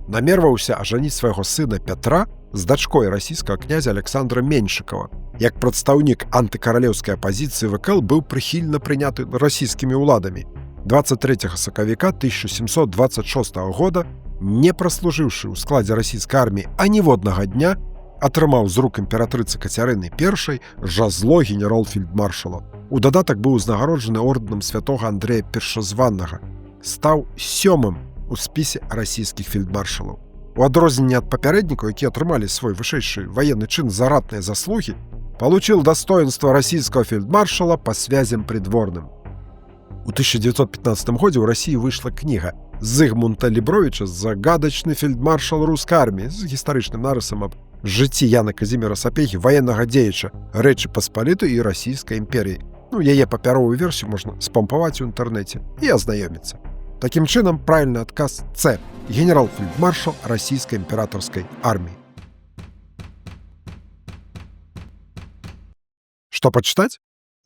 [SPEAKER 1] Намерваўся ажаніць свайго сына Пятра з дачкой расійскага князя Александра Меншыкава. Як прадстаўнік антыкаралеўскай апазіцыі ВКЛ быў прыхільна прыняты расійскімі ўладамі. 23 сакавіка 1726 года, не праслужыўшы ў складзе расійскай арміі аніводнага дня, атрымаў з рук імператрыцы Кацярыны I жазло генерал-фельдмаршала. У дадатак быў узнагароджаны ордэнам святога Андрэя Першазваннага. Стаў 7-м у спісе расійскіх фельдмаршалаў. У адрозненне ад папярэднікаў, якія атрымалі свой вышэйшы ваенны чын за ратныя заслугі, получил достоинство российского фельдмаршала по связям придворным. У 1915 годзе ў Расіі выйшла кніга Зыгмунта Лібровіча «Загадачны фельдмаршал рускай арміі» з гістарычным нарысам аб жыцці Яна Казіміра Сапегі, ваеннага дзеяча Рэчы Паспалітай і расійскай імперіі. Яе папяровую версію можна спампаваць у інтэрнэце і азнаёміцца. Такім чынам, правільны адказ С. Генерал-фельдмаршал расійскай імператорскай арміі. Што пачытаць?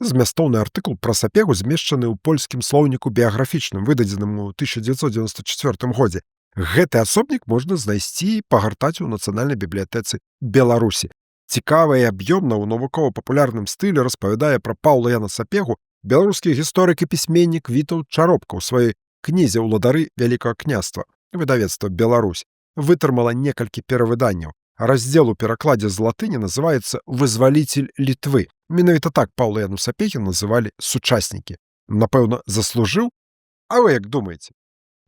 [SPEAKER 1] Змястоўны артыкул пра Сапегу змешчаны ў польскім слоўніку біяграфічным, выдадзеным у 1994 годзе. Гэты асобнік можна знайсці і пагартаць у Нацыянальнай бібліятэцы Беларусі. Цікава і аб'ёмна ў навукова-папулярным стылі распавядае пра Паўла Яна Сапегу беларускі гісторык і пісьменнік Вітаўт Чаропка ў сваёй кнізе «Уладары Вялікага княства». Выдавецтва «Беларусь» вытрымала некалькі перавыданняў. Раздзел у перакладзе з латыні называецца «Вызваліцель Літвы». Менавіта так Паўла Яну Сапегі называлі сучаснікі. Напэўна, заслужыў? А вы як думаеце?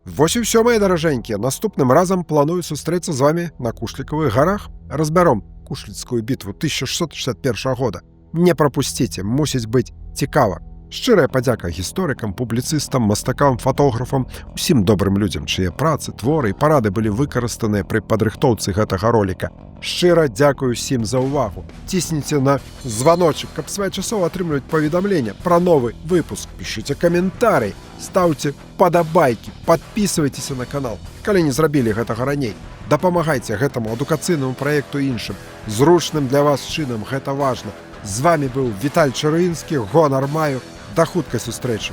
[SPEAKER 1] Вось і ўсё, мае даражэнькія. Наступным разам планую сустрэцца з вамі на Кушлікавых гарах. Разбяром Кушліцкую бітву 1661 года. Не прапусціце, мусіць быць цікава. Шчырая падзяка гісторыкам, публіцыстам, мастакам, фатографам, усім добрым людзям, чые працы, творы і парады былі выкарыстаныя пры падрыхтоўцы гэтага роліка. Шчыра дзякую усім за ўвагу. Цісніце на званочак, каб своечасова атрымліваць паведамлення пра новы выпуск. Пішыце каментарый, стаўце падабайкі, падпісвайцеся на канал, калі не зрабілі гэтага раней. Дапамагайце гэтаму адукацыйнаму праекту іншым. Зручным для вас чынам, гэта важна. З вами быў Віталь Чарыінскі, гонар маю. Да хуткай сустрэчы!